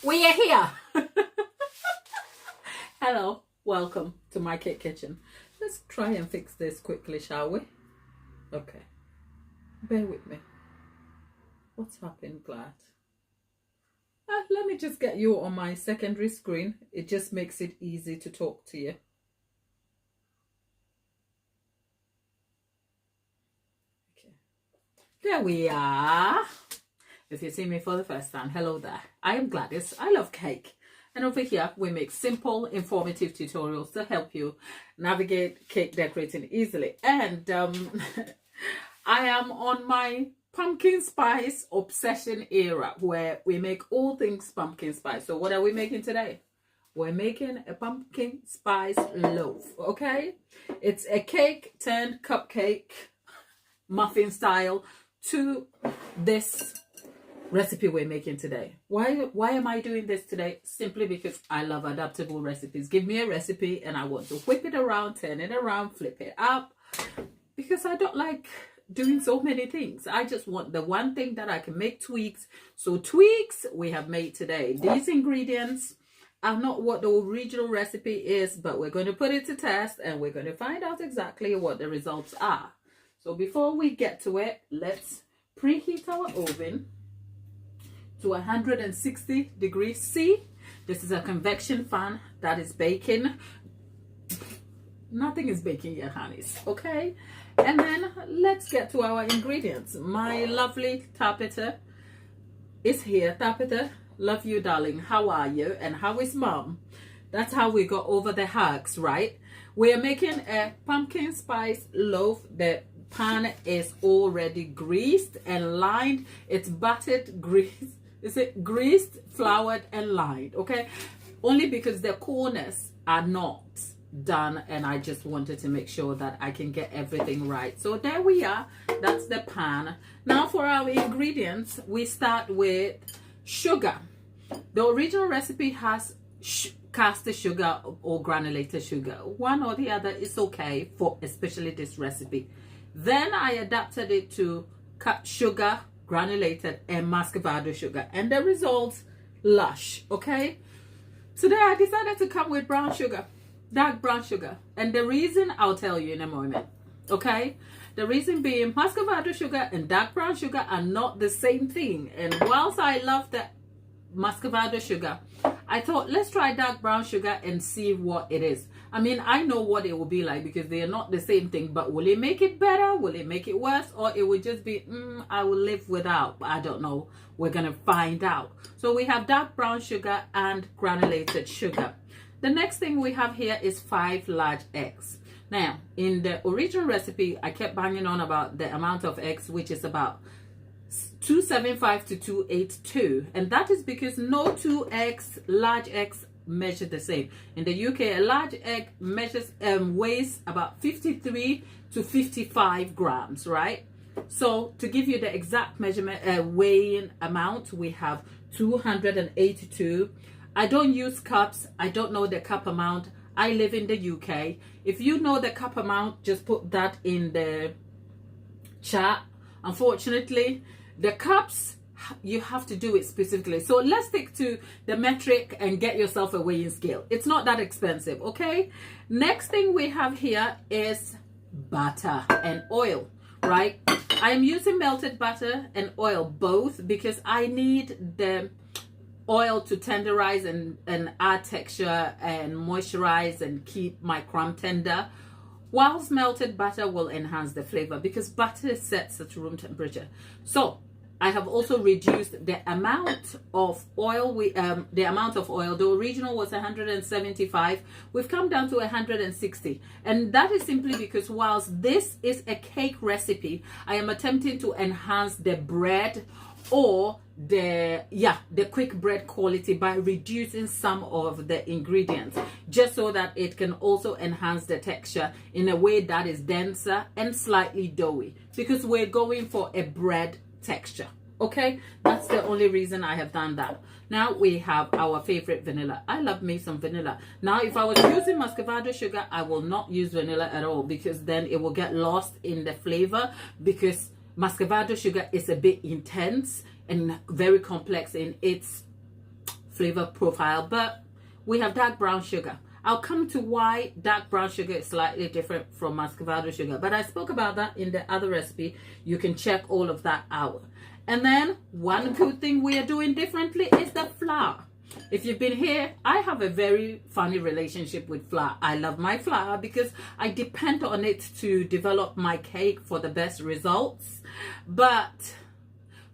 We are here. Hello, welcome to my cake kitchen. Let's try and fix this quickly, shall we? Okay, bear with me. What's happened, Glad? Let me just get you on my secondary screen. It just makes it easy to talk to you. Okay, there we are. If you see me for the first time, hello there. I am Gladys. I love cake. And over here, we make simple, informative tutorials to help you navigate cake decorating easily. And I am on my pumpkin spice obsession era where we make all things pumpkin spice. So what are we making today? We're making a pumpkin spice loaf, okay? It's a cake turned cupcake, muffin style to this recipe we're making today. Why am I doing this today? Simply because I love adaptable recipes. Give me a recipe and I want to whip it around, turn it around, flip it up, because I don't like doing so many things. I just want the one thing that I can make tweaks. So tweaks we have made today. These ingredients are not what the original recipe is, but we're going to put it to test and we're going to find out exactly what the results are. So before we get to it, let's preheat our oven to 160 degrees C. This is a convection fan that is baking. Nothing is baking yet, honeys, okay? And then let's get to our ingredients. My lovely Tapita is here. Tapita, love you, darling. How are you? And how is mom? That's how we got over the hugs, right? We are making a pumpkin spice loaf. The pan is already greased and lined. It's buttered, greased. Is it greased, floured, and lined? Okay, only because the corners are not done, and I just wanted to make sure that I can get everything right. So there we are. That's the pan. Now for our ingredients, we start with sugar. The original recipe has caster sugar or granulated sugar. One or the other is okay for especially this recipe. Then I adapted it to cut sugar, granulated, and muscavado sugar, and the results lush. Okay, today I decided to come with brown sugar, dark brown sugar, and the reason I'll tell you in a moment. Okay, the reason being muscavado sugar and dark brown sugar are not the same thing, and whilst I love the muscavado sugar, I thought let's try dark brown sugar and see what it is. I mean, I know what it will be like because they are not the same thing, but will it make it better? Will it make it worse? Or it will just be, I will live without. I don't know. We're going to find out. So we have dark brown sugar and granulated sugar. The next thing we have here is 5 large eggs. Now, in the original recipe, I kept banging on about the amount of eggs, which is about 275 to 282. And that is because no two eggs, large eggs, measure the same. In the UK, a large egg measures weighs about 53 to 55 grams, right? So to give you the exact measurement weighing amount, we have 282. I don't use cups. I don't know the cup amount. I live in the UK. If you know the cup amount, just put that in the chat. Unfortunately, the cups, you have to do it specifically. So let's stick to the metric and get yourself a weighing scale. It's not that expensive, okay? Next thing we have here is butter and oil, right? I am using melted butter and oil both because I need the oil to tenderize and add texture and moisturize and keep my crumb tender, whilst melted butter will enhance the flavor because butter sets at room temperature. So I have also reduced the amount of oil. The original was 175. We've come down to 160, and that is simply because whilst this is a cake recipe, I am attempting to enhance the bread or the quick bread quality by reducing some of the ingredients, just so that it can also enhance the texture in a way that is denser and slightly doughy, because we're going for a bread texture. Okay, that's the only reason I have done that. Now we have our favorite vanilla. I love me some vanilla. Now if I was using muscovado sugar, I will not use vanilla at all because then it will get lost in the flavor, because muscovado sugar is a bit intense and very complex in its flavor profile, but we have dark brown sugar. I'll come to why dark brown sugar is slightly different from muscavado sugar, but I spoke about that in the other recipe. You can check all of that out. And then one good thing we are doing differently is the flour. If you've been here, I have a very funny relationship with flour. I love my flour because I depend on it to develop my cake for the best results. But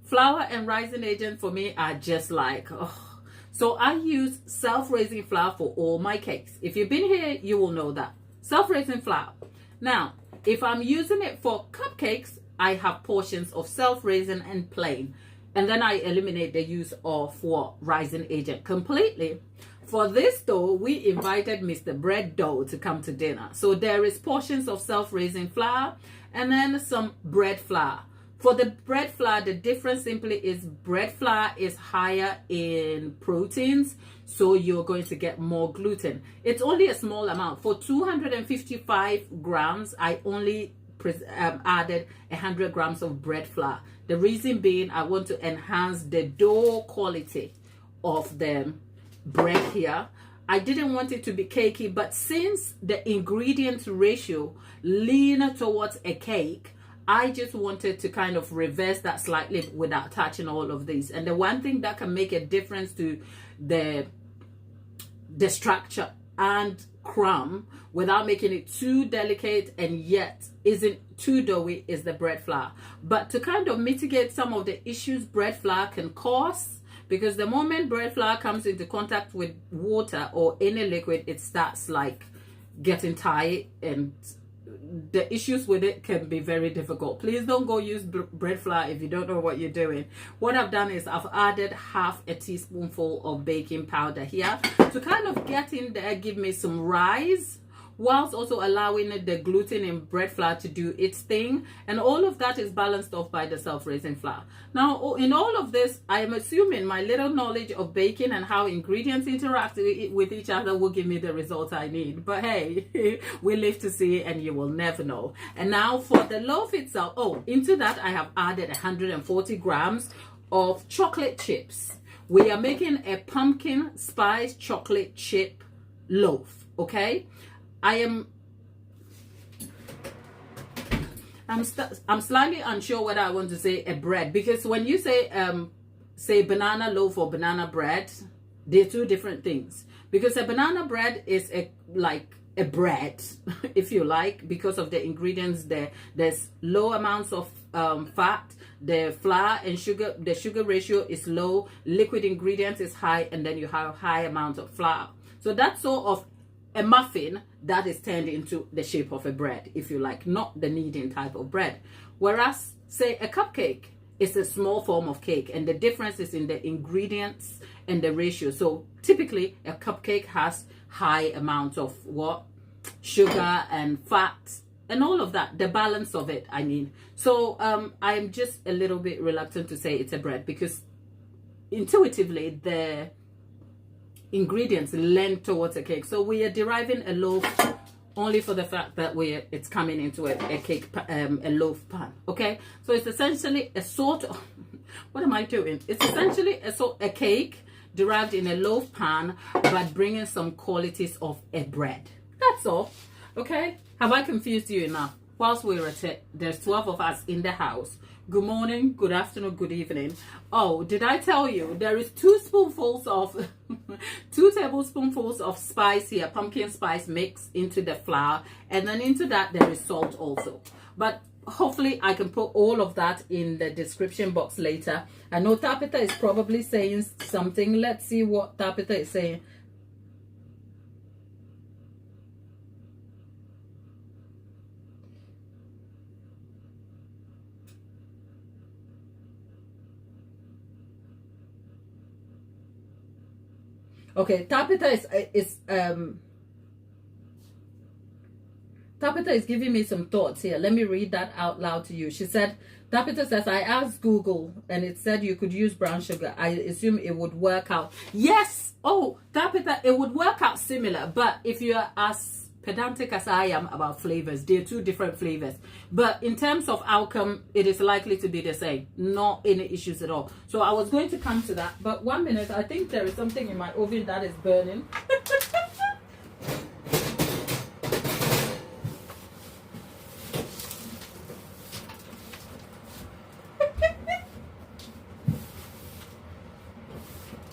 flour and rising agent for me are just like, oh. So I use self-raising flour for all my cakes. If you've been here, you will know that. Self-raising flour. Now, if I'm using it for cupcakes, I have portions of self-raising and plain. And then I eliminate the use of what? Rising agent completely. For this dough, we invited Mr. Bread Dough to come to dinner. So there is portions of self-raising flour and then some bread flour. For the bread flour, the difference simply is bread flour is higher in proteins, so you're going to get more gluten. It's only a small amount. For 255 grams, I only added 100 grams of bread flour. The reason being, I want to enhance the dough quality of the bread here. I didn't want it to be cakey, but since the ingredient ratio lean towards a cake, I just wanted to kind of reverse that slightly without touching all of these. And the one thing that can make a difference to the structure and crumb without making it too delicate and yet isn't too doughy is the bread flour. But to kind of mitigate some of the issues bread flour can cause, because the moment bread flour comes into contact with water or any liquid, it starts like getting tight, and the issues with it can be very difficult. Please don't go use bread flour if you don't know what you're doing. What I've done is I've added half a teaspoonful of baking powder here to kind of get in there, give me some rise, whilst also allowing the gluten in bread flour to do its thing. And all of that is balanced off by the self-raising flour. Now, in all of this, I am assuming my little knowledge of baking and how ingredients interact with each other will give me the results I need. But hey, we live to see and you will never know. And now for the loaf itself, into that I have added 140 grams of chocolate chips. We are making a pumpkin spice chocolate chip loaf, okay? I'm slightly unsure whether I want to say a bread, because when you say banana loaf or banana bread, they're two different things. Because a banana bread is like a bread, if you like, because of the ingredients there. There's low amounts of fat, the flour and sugar, the sugar ratio is low, liquid ingredients is high, and then you have high amount of flour. So that's sort of a muffin that is turned into the shape of a bread, if you like, not the kneading type of bread. Whereas, say, a cupcake is a small form of cake, and the difference is in the ingredients and the ratio. So typically, a cupcake has high amounts of what? Sugar and fat and all of that, the balance of it, I mean. So I'm just a little bit reluctant to say it's a bread, because intuitively, the ingredients lend towards a cake. So we are deriving a loaf only for the fact that it's coming into a cake, a loaf pan. Okay, so it's essentially a sort of what am I doing? It's essentially a cake derived in a loaf pan, but bringing some qualities of a bread. That's all. Okay, have I confused you enough? Whilst we're at it, there's 12 of us in the house. Good morning, good afternoon, good evening. Oh, did I tell you there is 2 tablespoonfuls of spice here, pumpkin spice mix into the flour, and then into that there is salt also. But hopefully I can put all of that in the description box later. I know Tabitha is probably saying something. Let's see what Tabitha is saying. Okay, Tabitha is giving me some thoughts here. Let me read that out loud to you. She said, Tabitha says, I asked Google and it said you could use brown sugar. I assume it would work out. Yes. Oh, Tabitha, it would work out similar. But if you are as pedantic as I am about flavors, they're two different flavors. But in terms of outcome, it is likely to be the same. Not any issues at all. So I was going to come to that. But 1 minute, I think there is something in my oven that is burning.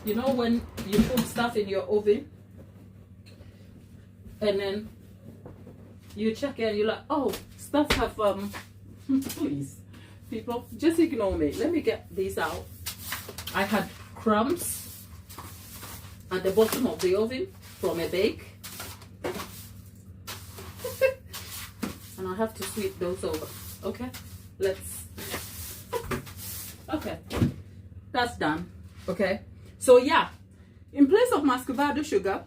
You know when you put stuff in your oven and then you check it and you're like, oh, stuff have please people, just ignore me. Let me get these out. I had crumbs at the bottom of the oven from a bake. And I have to sweep those over. Okay, let's okay, that's done. Okay, so yeah, in place of muscovado sugar,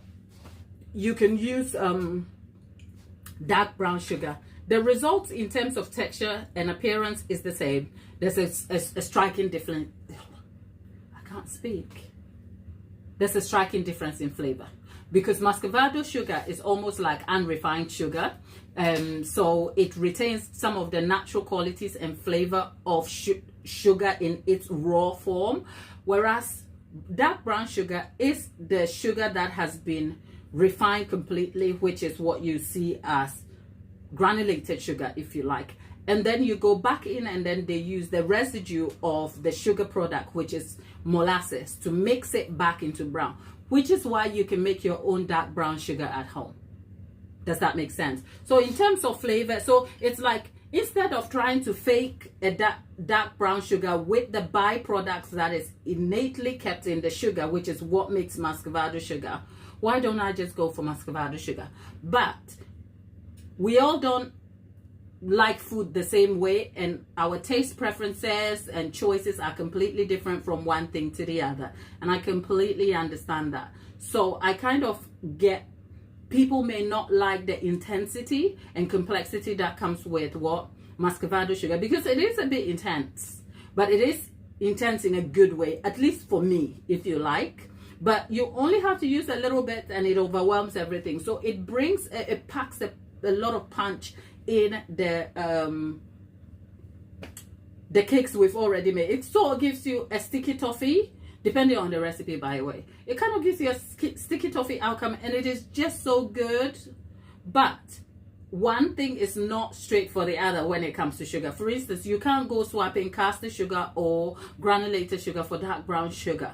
you can use dark brown sugar. The results in terms of texture and appearance is the same. There's a striking difference. I can't speak. There's a striking difference in flavor because muscovado sugar is almost like unrefined sugar. So it retains some of the natural qualities and flavor of sugar in its raw form, whereas dark brown sugar is the sugar that has been refined completely, which is what you see as granulated sugar, if you like. And then you go back in and then they use the residue of the sugar product, which is molasses, to mix it back into brown, which is why you can make your own dark brown sugar at home. Does that make sense? So in terms of flavor, so it's like instead of trying to fake a dark brown sugar with the byproducts that is innately kept in the sugar, which is what makes muscovado sugar, why don't I just go for muscovado sugar? But we all don't like food the same way, and our taste preferences and choices are completely different from one thing to the other, and I completely understand that. So I kind of get, people may not like the intensity and complexity that comes with what muscovado sugar, because it is a bit intense, but it is intense in a good way, at least for me, if you like. But you only have to use a little bit and it overwhelms everything. So it brings, it packs a lot of punch in the cakes we've already made. It sort of gives you a sticky toffee, depending on the recipe, by the way. It kind of gives you a sticky toffee outcome, and it is just so good. But one thing is not straight for the other when it comes to sugar. For instance, you can't go swapping caster sugar or granulated sugar for dark brown sugar.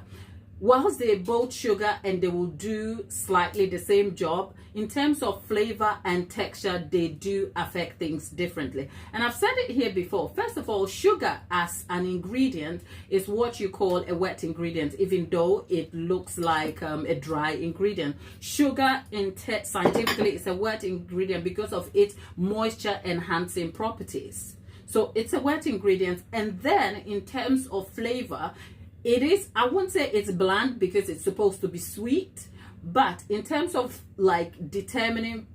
Whilst they're both sugar and they will do slightly the same job, in terms of flavor and texture, they do affect things differently. And I've said it here before. First of all, sugar as an ingredient is what you call a wet ingredient, even though it looks like a dry ingredient. Sugar scientifically is a wet ingredient because of its moisture enhancing properties. So it's a wet ingredient. And then in terms of flavor, it is, I won't say it's bland because it's supposed to be sweet, but in terms of like determining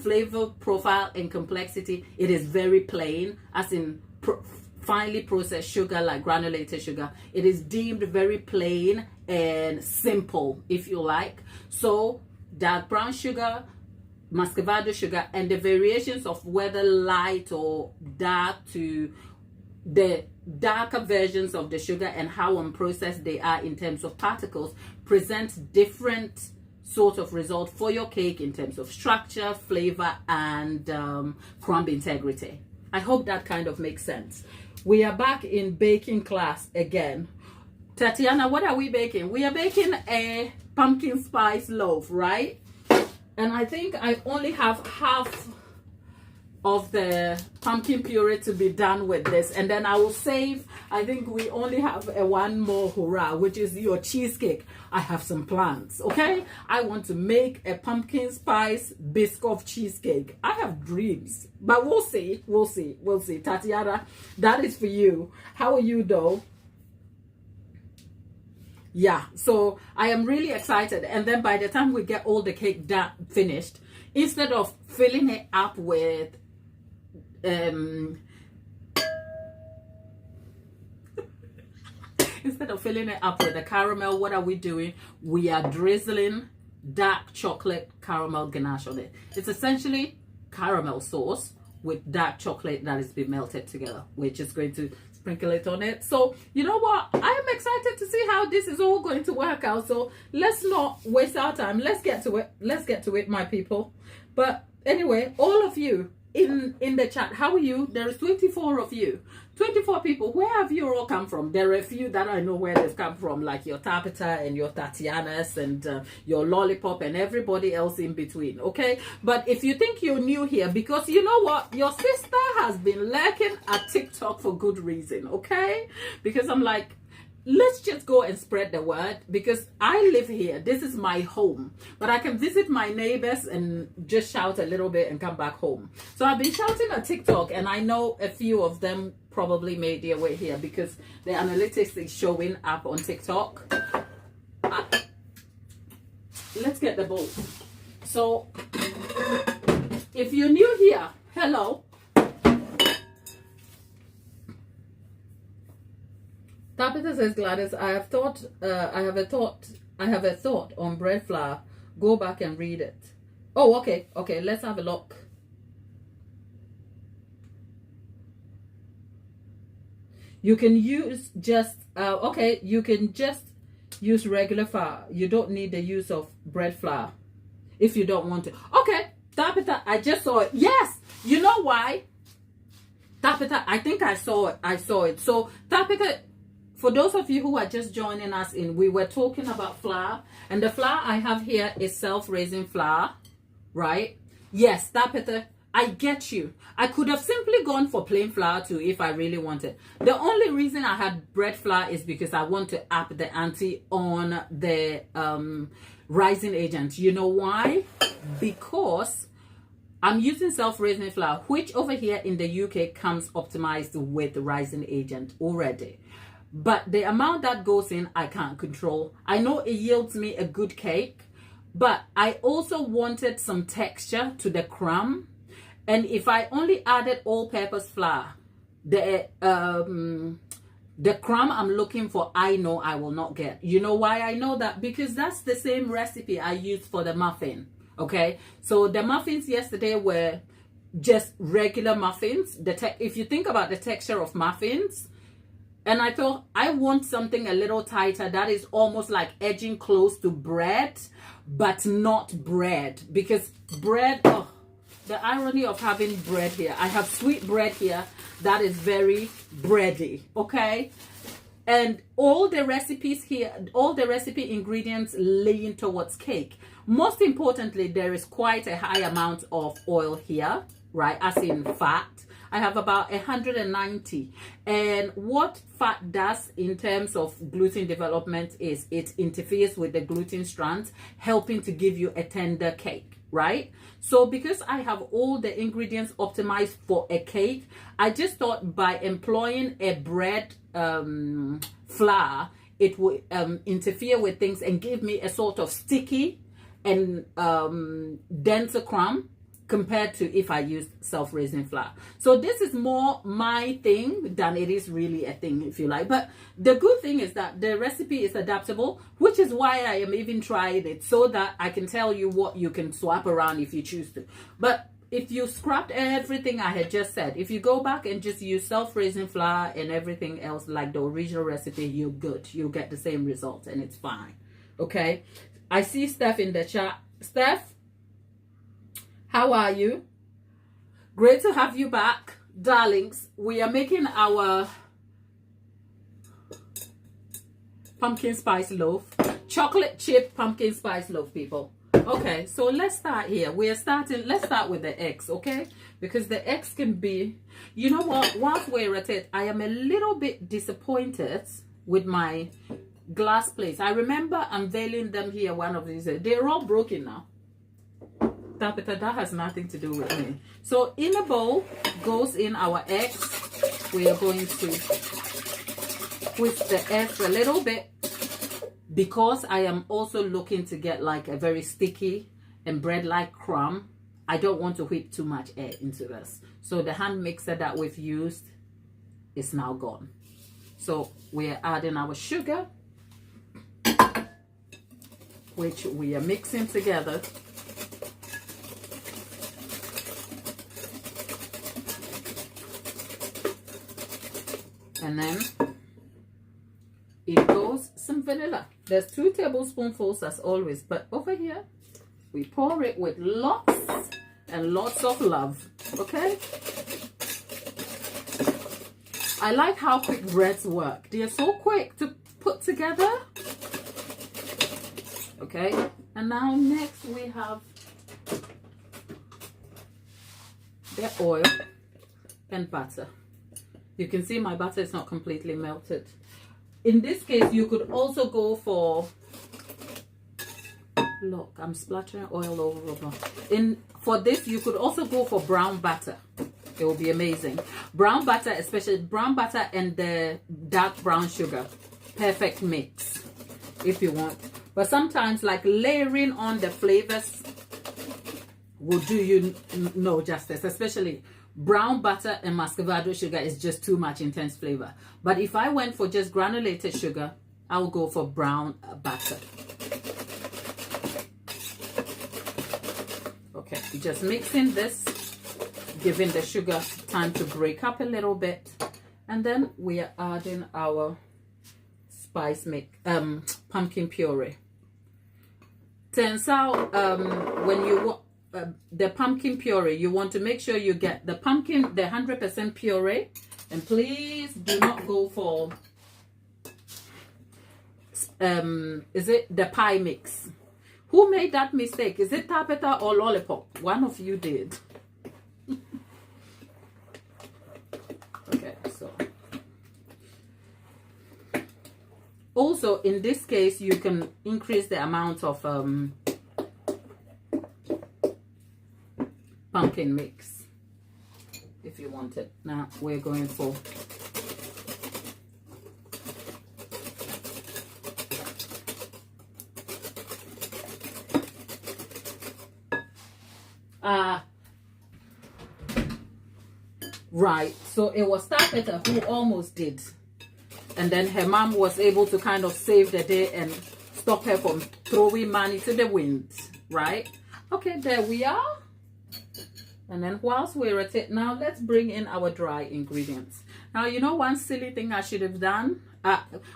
flavor profile and complexity, it is very plain, as in finely processed sugar like granulated sugar. It is deemed very plain and simple, if you like. So dark brown sugar, muscovado sugar, and the variations of whether light or dark to the darker versions of the sugar and how unprocessed they are in terms of particles present different sort of result for your cake in terms of structure, flavor, and crumb integrity. I hope that kind of makes sense. We are back in baking class again. Tatiana, what are we baking? We are baking a pumpkin spice loaf, right? And I think I only have half of the pumpkin puree to be done with this, and then I will save, I think we only have one more hurrah, which is your cheesecake. I have some plans, okay? I want to make a pumpkin spice biscoff cheesecake. I have dreams, but we'll see. Tatiana, that is for you. How are you though? Yeah, so I am really excited. And then by the time we get all the cake done, finished, instead of filling it up with instead of filling it up with the caramel, what are we doing? We are drizzling dark chocolate caramel ganache on it. It's essentially caramel sauce with dark chocolate that has been melted together. We're just going to sprinkle it on it. So you know what, I am excited to see how this is all going to work out. So let's not waste our time. Let's get to it, my people. But anyway, all of you in the chat, how are you? There is 24 of you, 24 people. Where have you all come from? There are a few that I know where they've come from, like your Tapita and your Tatianas and your Lollipop and everybody else in between. Okay, but if you think you're new here, because you know what, your sister has been lurking at TikTok for good reason. Okay, because I'm like, let's just go and spread the word, because I live here. This is my home, but I can visit my neighbors and just shout a little bit and come back home. So I've been shouting at TikTok, and I know a few of them probably made their way here because the analytics is showing up on TikTok. Let's get the bowl. So if you're new here, hello. Tapita says, Gladys, I have a thought on bread flour. Go back and read it. Oh, okay, let's have a look. You can use just you can just use regular flour. You don't need the use of bread flour if you don't want to. Okay, Tapita, I just saw it. Yes, you know why? Tapita, I think I saw it. So Tapita, for those of you who are just joining us in, we were talking about flour, and the flour I have here is self-raising flour, right? Yes, Tapita, I get you. I could have simply gone for plain flour too if I really wanted. The only reason I had bread flour is because I want to up the ante on the rising agent. You know why? Because I'm using self-raising flour, which over here in the UK comes optimized with the rising agent already. But the amount that goes in, I can't control. I know it yields me a good cake, but I also wanted some texture to the crumb. And if I only added all-purpose flour, the crumb I'm looking for, I know I will not get. You know why I know that? Because that's the same recipe I used for the muffin. Okay, so the muffins yesterday were just regular muffins. If you think about the texture of muffins, and I thought I want something a little tighter that is almost like edging close to bread, but not bread. Because bread, oh, the irony of having bread here. I have sweet bread here that is very bready, okay? And all the recipes here, all the recipe ingredients lean towards cake. Most importantly, there is quite a high amount of oil here, right? As in fat. I have about 190. And what fat does in terms of gluten development is it interferes with the gluten strands, helping to give you a tender cake, right? So because I have all the ingredients optimized for a cake, I just thought by employing a bread flour, it would interfere with things and give me a sort of sticky and denser crumb compared to if I used self-raising flour. So this is more my thing than it is really a thing, if you like. But the good thing is that the recipe is adaptable, which is why I am even trying it, so that I can tell you what you can swap around if you choose to. But if you scrapped everything I had just said, if you go back and just use self-raising flour and everything else like the original recipe, you're good. You'll get the same result and it's fine. Okay? I see Steph in the chat. Steph, how are you? Great to have you back, darlings. We are making our pumpkin spice loaf, chocolate chip pumpkin spice loaf, people. Okay, so let's start here. Let's start with the eggs, okay? Because the eggs can be, you know what, whilst we're at it, I am a little bit disappointed with my glass plates. I remember unveiling them here one of these days. They're all broken now. That has nothing to do with me. So in a bowl goes in our eggs. We are going to twist the eggs a little bit because I am also looking to get like a very sticky and bread-like crumb. I don't want to whip too much air into this. So the hand mixer that we've used is now gone. So we are adding our sugar. which we are mixing together. And then it goes some vanilla. There's 2 tablespoonfuls as always, but over here we pour it with lots and lots of love. Okay, I like how quick breads work. They are so quick to put together. Okay, and now next we have the oil and butter. You can see my butter is not completely melted. In this case, you could also go for, look, I'm splattering oil all over. For this, you could also go for brown butter. It will be amazing. Brown butter, especially brown butter and the dark brown sugar. Perfect mix if you want. But sometimes like layering on the flavors will do you no justice, especially brown butter and muscavado sugar is just too much intense flavor. But if I went for just granulated sugar, I'll go for brown butter. Okay, just mixing this, giving the sugar time to break up a little bit, and then we are adding our spice pumpkin puree. Turns out when you want the pumpkin puree, you want to make sure you get the pumpkin, the 100% puree, and please do not go for is it the pie mix? Who made that mistake? Is it Tapeta or Lollipop? One of you did. Okay, so also in this case you can increase the amount of pumpkin mix if you want it. Now we're going for right, so it was Tapeta who almost did, and then her mom was able to kind of save the day and stop her from throwing money to the wind, right? Okay, there we are. And then whilst we're at it, now let's bring in our dry ingredients. Now, you know, one silly thing I should have done,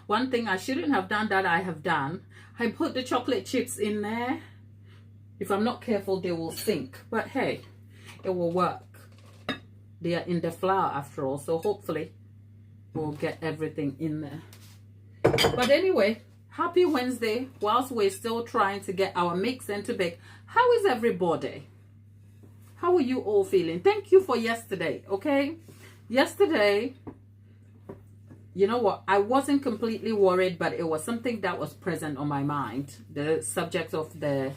one thing I shouldn't have done that I have done, I put the chocolate chips in there. If I'm not careful, they will sink, but hey, it will work. They are in the flour after all, so hopefully we'll get everything in there. But anyway, happy Wednesday whilst we're still trying to get our mix into bake. How is everybody? How are you all feeling? Thank you for yesterday, okay? Yesterday, you know what? I wasn't completely worried, but it was something that was present on my mind. The subject of the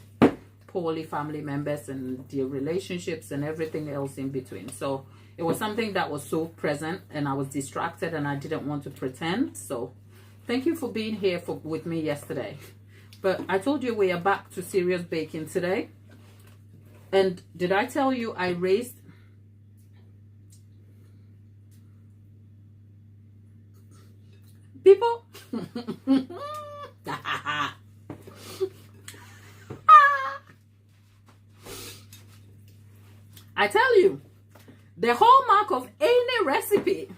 poorly family members and their relationships and everything else in between. So it was something that was so present, and I was distracted and I didn't want to pretend. So thank you for being here with me yesterday. But I told you we are back to serious baking today. And did I tell you I raised people? I tell you, the hallmark of any recipe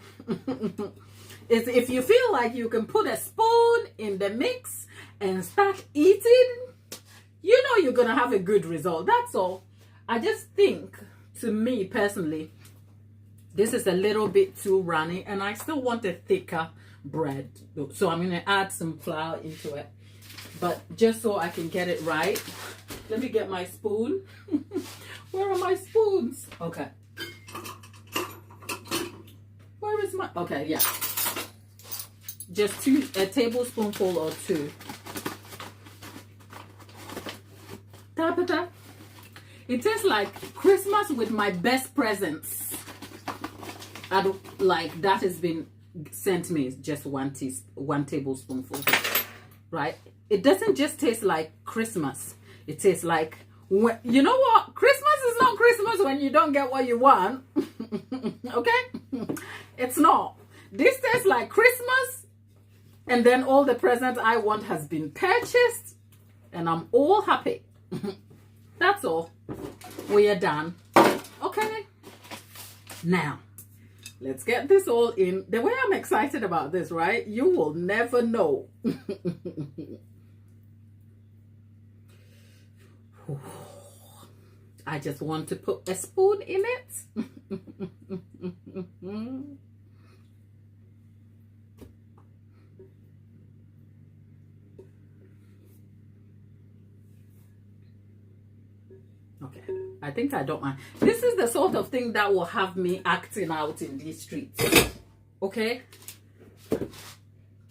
is if you feel like you can put a spoon in the mix and start eating, you know you're gonna have a good result. That's all. I just think, to me personally, this is a little bit too runny and I still want a thicker bread. So I'm gonna add some flour into it. But just so I can get it right, let me get my spoon. Where are my spoons? Okay. Where is my, okay, yeah. Just a tablespoonful or 2. Tapeta. It tastes like Christmas with my best presents. Like that has been sent me just one tablespoonful, right? It doesn't just taste like Christmas. It tastes like, you know what? Christmas is not Christmas when you don't get what you want. Okay? It's not. This tastes like Christmas, and then all the presents I want has been purchased, and I'm all happy. That's all. We are done. Okay. Now, let's get this all in. The way I'm excited about this, right? You will never know. I just want to put a spoon in it. Okay, I think I don't mind. This is the sort of thing that will have me acting out in these streets. Okay?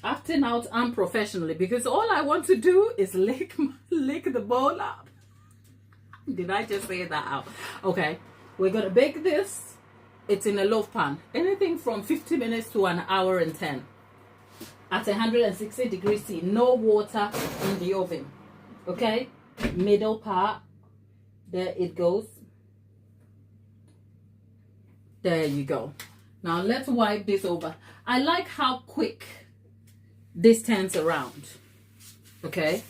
Acting out unprofessionally, because all I want to do is lick the bowl up. Did I just say that out? Okay, we're gonna bake this. It's in a loaf pan. Anything from 50 minutes to an hour and 10 at 160 degrees C. No water in the oven. Okay, middle part. There it goes. There you go. Now let's wipe this over. I like how quick this turns around. Okay.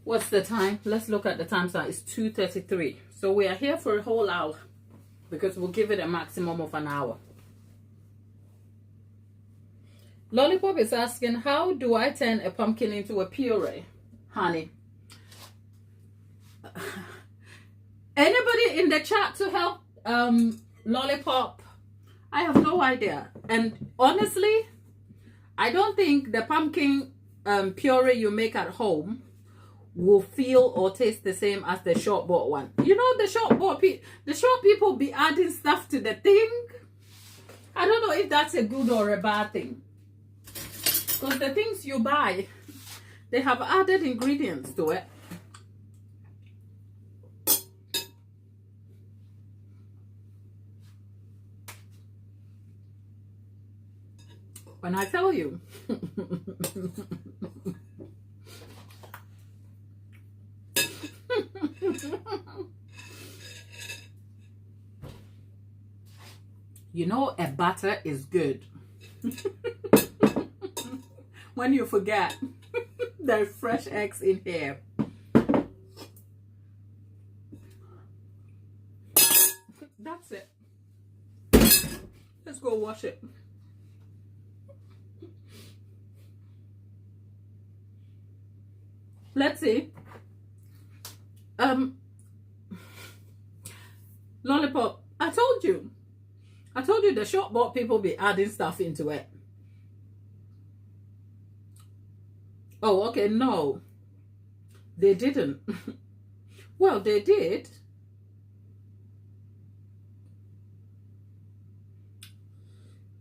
What's the time? Let's look at the time. So it's 2:33. So we are here for a whole hour because we'll give it a maximum of an hour. Lollipop is asking, how do I turn a pumpkin into a puree? Honey. Anybody in the chat to help Lollipop? I have no idea. And honestly, I don't think the pumpkin puree you make at home will feel or taste the same as the shop bought one. You know, the shop people be adding stuff to the thing. I don't know if that's a good or a bad thing, because the things you buy, they have added ingredients to it. When I tell you you know, a butter is good when you forget there's fresh eggs in here. That's it. Let's go wash it. Let's see. Lollipop, I told you the shop bought people be adding stuff into it. Oh, okay, no, they didn't. Well, they did.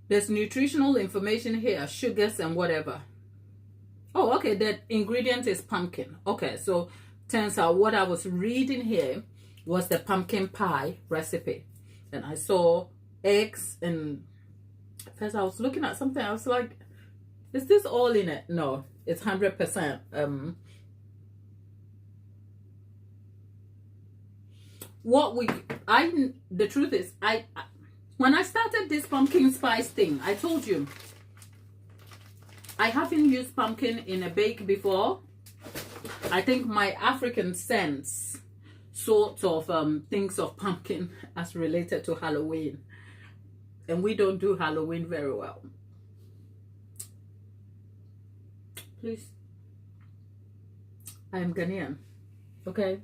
There's nutritional information here, sugars and whatever. Oh, okay, the ingredient is pumpkin. Okay, so turns out what I was reading here was the pumpkin pie recipe. And I saw eggs, and first I was looking at something, I was like, is this all in it? No, it's 100%. The truth is, when I started this pumpkin spice thing, I told you, I haven't used pumpkin in a bake before. I think my African sense sort of thinks of pumpkin as related to Halloween. And we don't do Halloween very well. Please. I am Ghanaian. Okay?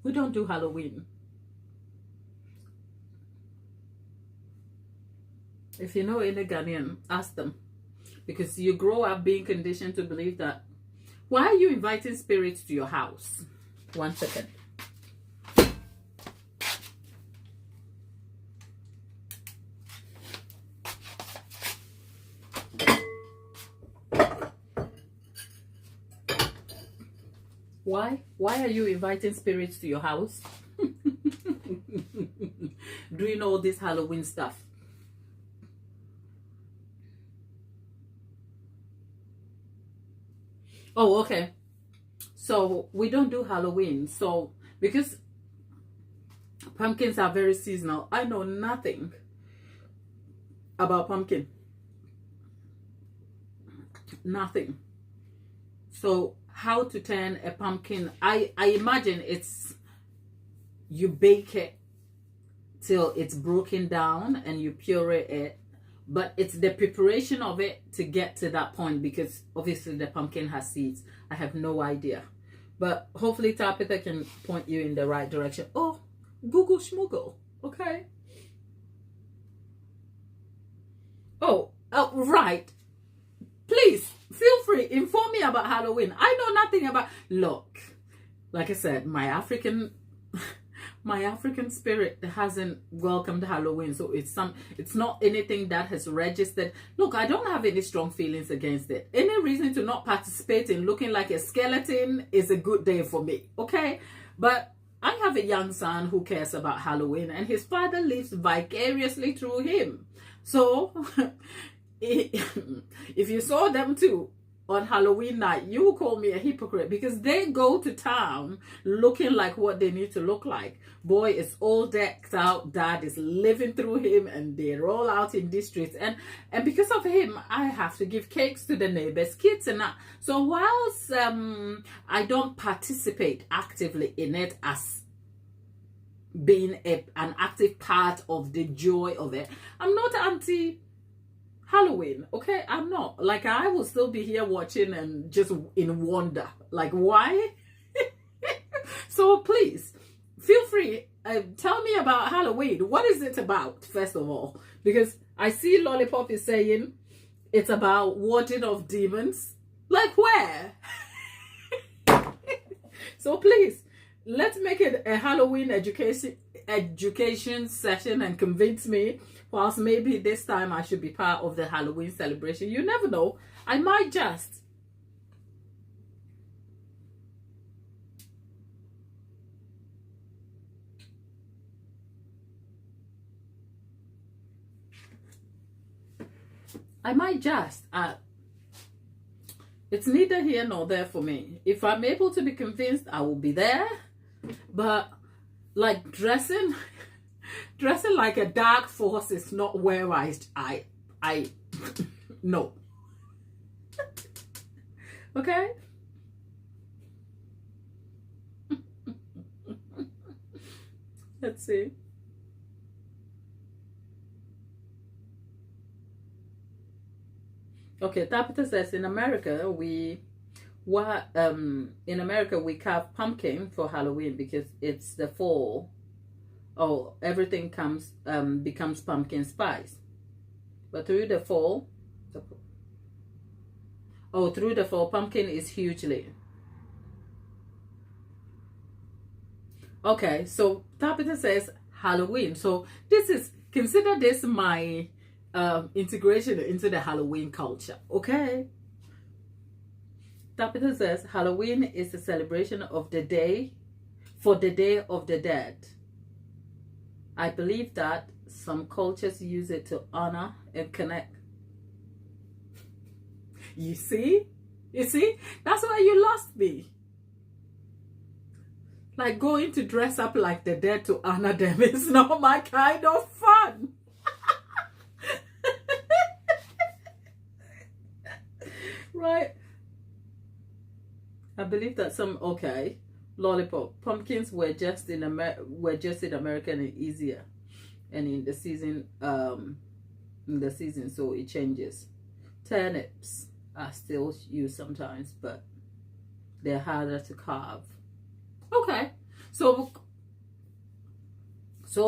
We don't do Halloween. If you know any Ghanaian, ask them. Because you grow up being conditioned to believe that. Why are you inviting spirits to your house? 1 second. Why are you inviting spirits to your house? Doing all this Halloween stuff. Oh, okay. So we don't do Halloween. So because pumpkins are very seasonal, I know nothing about pumpkin. Nothing. So how to turn a pumpkin? I imagine it's you bake it till it's broken down and you puree it, but it's the preparation of it to get to that point, because obviously the pumpkin has seeds. I have no idea, but hopefully Tabitha can point you in the right direction. Oh, Google schmoogle. Okay. Oh, right. Please feel free, inform me about Halloween. I know nothing about. Look, like I said, my African spirit hasn't welcomed Halloween, so it's not anything that has registered. Look, I don't have any strong feelings against it. Any reason to not participate in looking like a skeleton is a good day for me, okay? But I have a young son who cares about Halloween, and his father lives vicariously through him. So if you saw them too on Halloween night, you will call me a hypocrite, because they go to town looking like what they need to look like. Boy is all decked out, dad is living through him, and they're all out in these streets. And because of him, I have to give cakes to the neighbors' kids and that. So whilst I don't participate actively in it as being an active part of the joy of it, I'm not anti Halloween, okay? I'm not. Like, I will still be here watching and just in wonder. Like, why? So please, feel free. Tell me about Halloween. What is it about, first of all? Because I see Lollipop is saying it's about warding off demons. Like, where? So please, let's make it a Halloween education session and convince me, whilst maybe this time I should be part of the Halloween celebration. You never know. I might just. It's neither here nor there for me. If I'm able to be convinced, I will be there. But like dressing like a dark force is not where I no. Okay? Let's see. Okay, Tabitha says in America we carve pumpkin for Halloween because it's the fall. Oh, everything becomes pumpkin spice. But through the fall, pumpkin is hugely. Okay, so Tabitha says Halloween. So consider this my integration into the Halloween culture. Okay. Tabitha says Halloween is a celebration of the Day of the Dead. I believe that some cultures use it to honor and connect. You see? That's why you lost me. Like, going to dress up like the dead to honor them is not my kind of fun. Right? I believe that Lollipop, pumpkins were just in America and easier, and in the season, so it changes. Turnips are still used sometimes, but they're harder to carve. Okay, so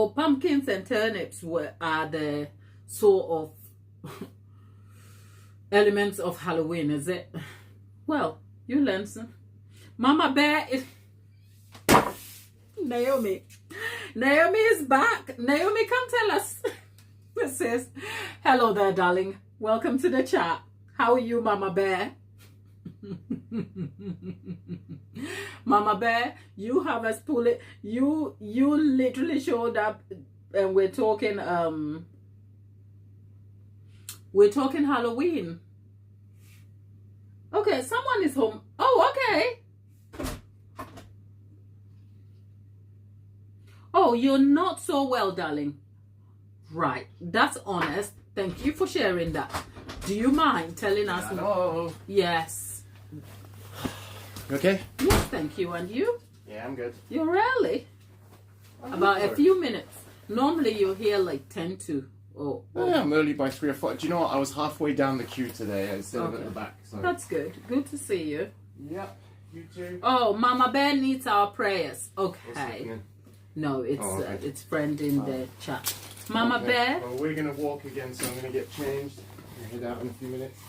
pumpkins and turnips are the sort of elements of Halloween, is it? Well, you learn some. Mama Bear is Naomi. Naomi is back. Naomi, come tell us. It says, hello there, darling. Welcome to the chat. How are you, Mama Bear? Mama Bear, you have us pull it. You literally showed up, and we're talking Halloween. Okay, someone is home. Oh, okay. Oh, you're not so well, darling. Right, that's honest. Thank you for sharing that. Do you mind telling us? Hello. Yes. You okay? Yes, thank you. And you? Yeah, I'm good. You're early. About a few minutes. Normally you're here like 10 to. Oh, Yeah, I'm early by 3 or 4. Do you know what? I was halfway down the queue today instead of at the back. So. That's good. Good to see you. Yep. You too. Oh, Mama Bear needs our prayers. Okay. What's happening? No, it's okay. it's friend in the chat. Mama Okay. Bear. Well, we're gonna walk again, so I'm gonna get changed and head out in a few minutes.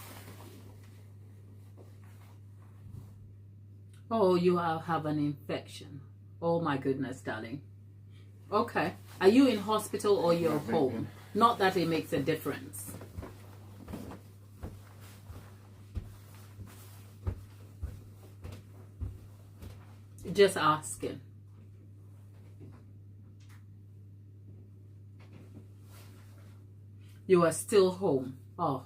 Oh, you have an infection. Oh my goodness, darling. Okay. Are you in hospital or you're home? Not that it makes a difference. Just asking. You are still home. Oh,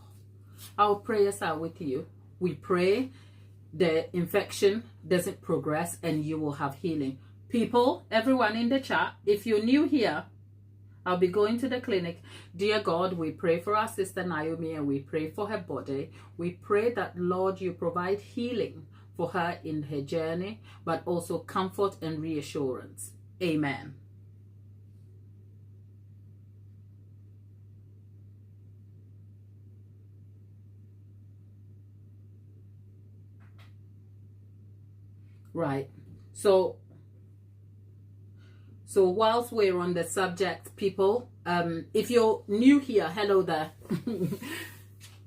our prayers are with you. We pray the infection doesn't progress and you will have healing. People, everyone in the chat, if you're new here, I'll be going to the clinic. Dear God, we pray for our sister Naomi and we pray for her body. We pray that, Lord, you provide healing for her in her journey, but also comfort and reassurance. Amen. Right. So whilst we're on the subject, people, if you're new here, hello there.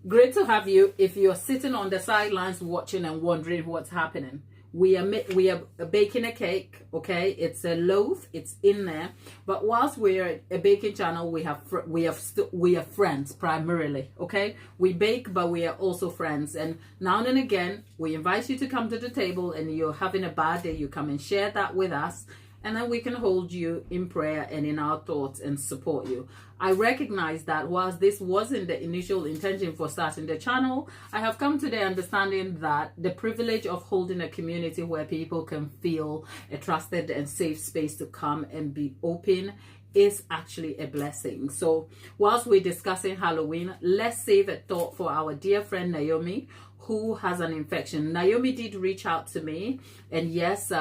Great to have you. If you're sitting on the sidelines watching and wondering what's happening, we are baking a cake. Okay, it's a loaf. It's in there. But whilst we're a baking channel, we are friends primarily. Okay, we bake, but we are also friends. And now and again, we invite you to come to the table. And you're having a bad day, you come and share that with us. And then we can hold you in prayer and in our thoughts and support you. I recognize that whilst this wasn't the initial intention for starting the channel, I have come to the understanding that the privilege of holding a community where people can feel a trusted and safe space to come and be open is actually a blessing. So whilst we're discussing Halloween, let's save a thought for our dear friend Naomi, who has an infection. Naomi did reach out to me, and yes,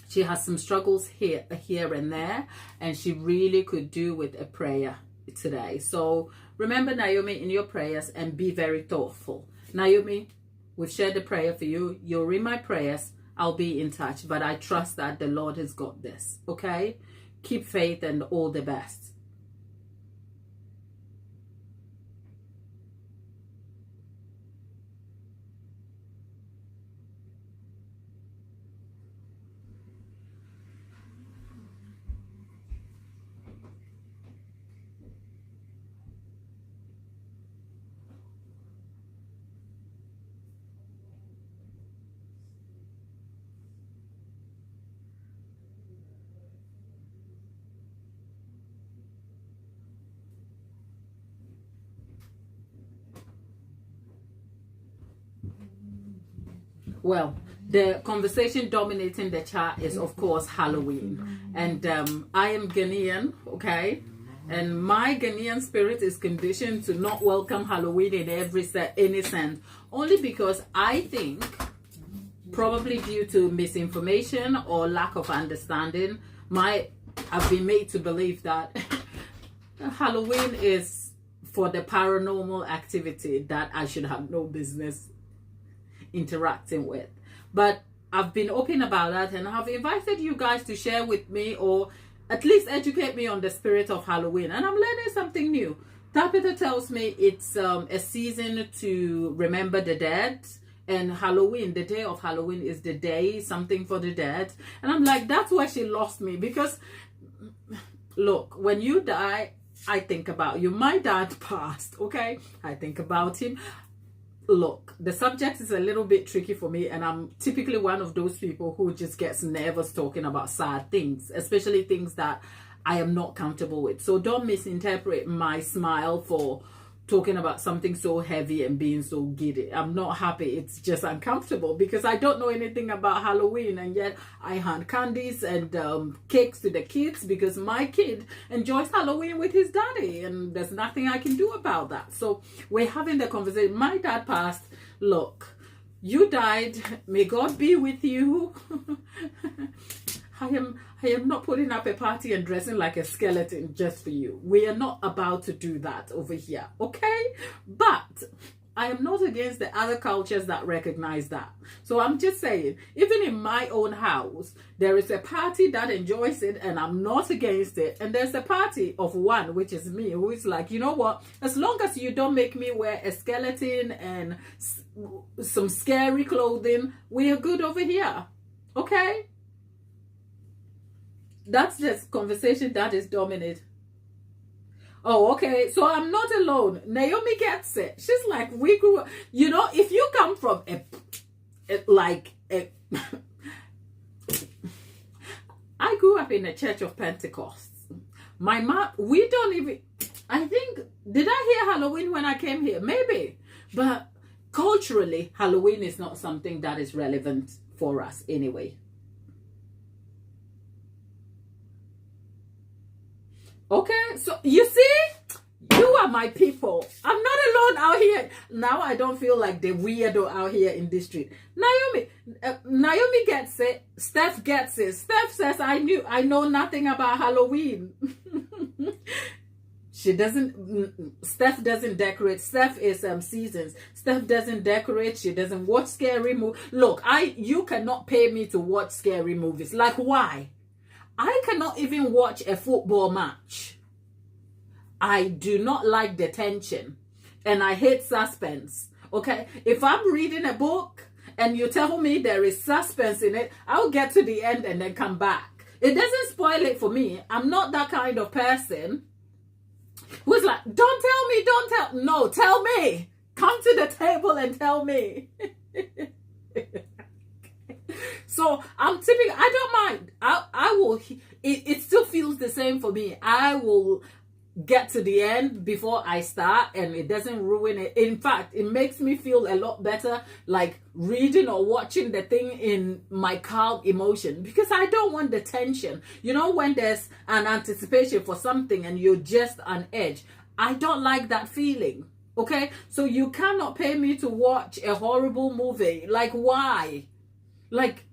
she has some struggles here and there, and she really could do with a prayer today. So remember Naomi in your prayers and be very thoughtful. Naomi, we've shared the prayer for you. You're in my prayers. I'll be in touch, but I trust that the Lord has got this. Okay? Keep faith and all the best. Well, the conversation dominating the chat is, of course, Halloween. And I am Ghanaian, okay? And my Ghanaian spirit is conditioned to not welcome Halloween in any sense. Only because I think, probably due to misinformation or lack of understanding, I've been made to believe that Halloween is for the paranormal activity that I should have no business interacting with. But I've been open about that, and I've invited you guys to share with me, or at least educate me on the spirit of Halloween. And I'm learning something new. Tapita tells me it's a season to remember the dead, and Halloween, the day of Halloween, is the day something for the dead. And I'm like, that's where she lost me, because look, when you die, I think about you. My dad passed, okay? I think about him. Look, the subject is a little bit tricky for me, and I'm typically one of those people who just gets nervous talking about sad things, especially things that I am not comfortable with. So don't misinterpret my smile for talking about something so heavy and being so giddy. I'm not happy. It's just uncomfortable because I don't know anything about Halloween, and yet I hand candies and cakes to the kids because my kid enjoys Halloween with his daddy, and there's nothing I can do about that. So we're having the conversation. My dad passed. Look, you died. May God be with you. I am not putting up a party and dressing like a skeleton just for you. We are not about to do that over here, okay? But I am not against the other cultures that recognize that. So I'm just saying, even in my own house, there is a party that enjoys it and I'm not against it. And there's a party of one, which is me, who is like, you know what? As long as you don't make me wear a skeleton and some scary clothing, we are good over here, okay? That's just conversation that is dominant. Oh, okay. So I'm not alone. Naomi gets it. She's like, we grew up. You know, if you come from I grew up in a church of Pentecost. My mom, we don't even, I think, did I hear Halloween when I came here? Maybe. But culturally, Halloween is not something that is relevant for us anyway. Okay, so you see, you are my people. I'm not alone out here. Now I don't feel like the weirdo out here in this street. Naomi gets it. Steph gets it. Steph says, I know nothing about Halloween. Steph doesn't decorate. Steph is seasons. Steph doesn't decorate. She doesn't watch scary movies. Look, you cannot pay me to watch scary movies. Like, why? I cannot even watch a football match. I do not like the tension and I hate suspense. Okay, if I'm reading a book and you tell me there is suspense in it, I'll get to the end and then come back. It doesn't spoil it for me. I'm not that kind of person who's like, don't tell me, don't tell. No, tell me. Come to the table and tell me. So I'm tipping. I don't mind. I will. It still feels the same for me. I will get to the end before I start, and it doesn't ruin it. In fact, it makes me feel a lot better, like reading or watching the thing in my calm emotion, because I don't want the tension. You know, when there's an anticipation for something and you're just on edge, I don't like that feeling. Okay, so you cannot pay me to watch a horrible movie. Like, why? Like,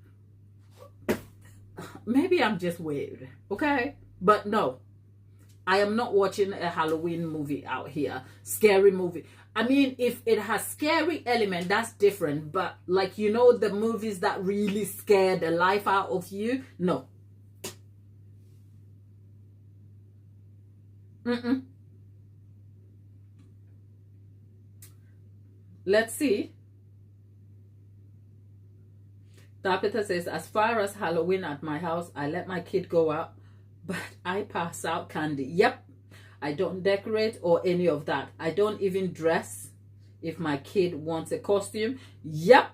maybe I'm just weird, okay? But no, I am not watching a Halloween movie out here. Scary movie. I mean, if it has scary element, that's different. But like, you know, the movies that really scare the life out of you, no. Let's see. Tabitha says, as far as Halloween at my house, I let my kid go out, but I pass out candy. Yep. I don't decorate or any of that. I don't even dress if my kid wants a costume. Yep.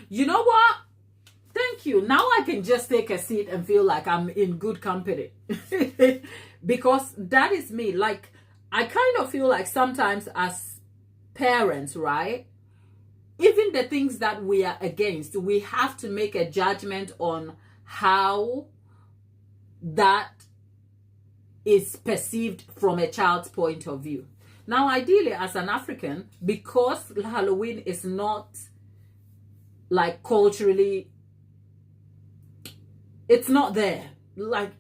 You know what? Thank you. Now I can just take a seat and feel like I'm in good company. Because that is me. Like, I kind of feel like sometimes as parents, right? Even the things that we are against, we have to make a judgment on how that is perceived from a child's point of view. Now, ideally, as an African, because Halloween is not like culturally, it's not there. Like,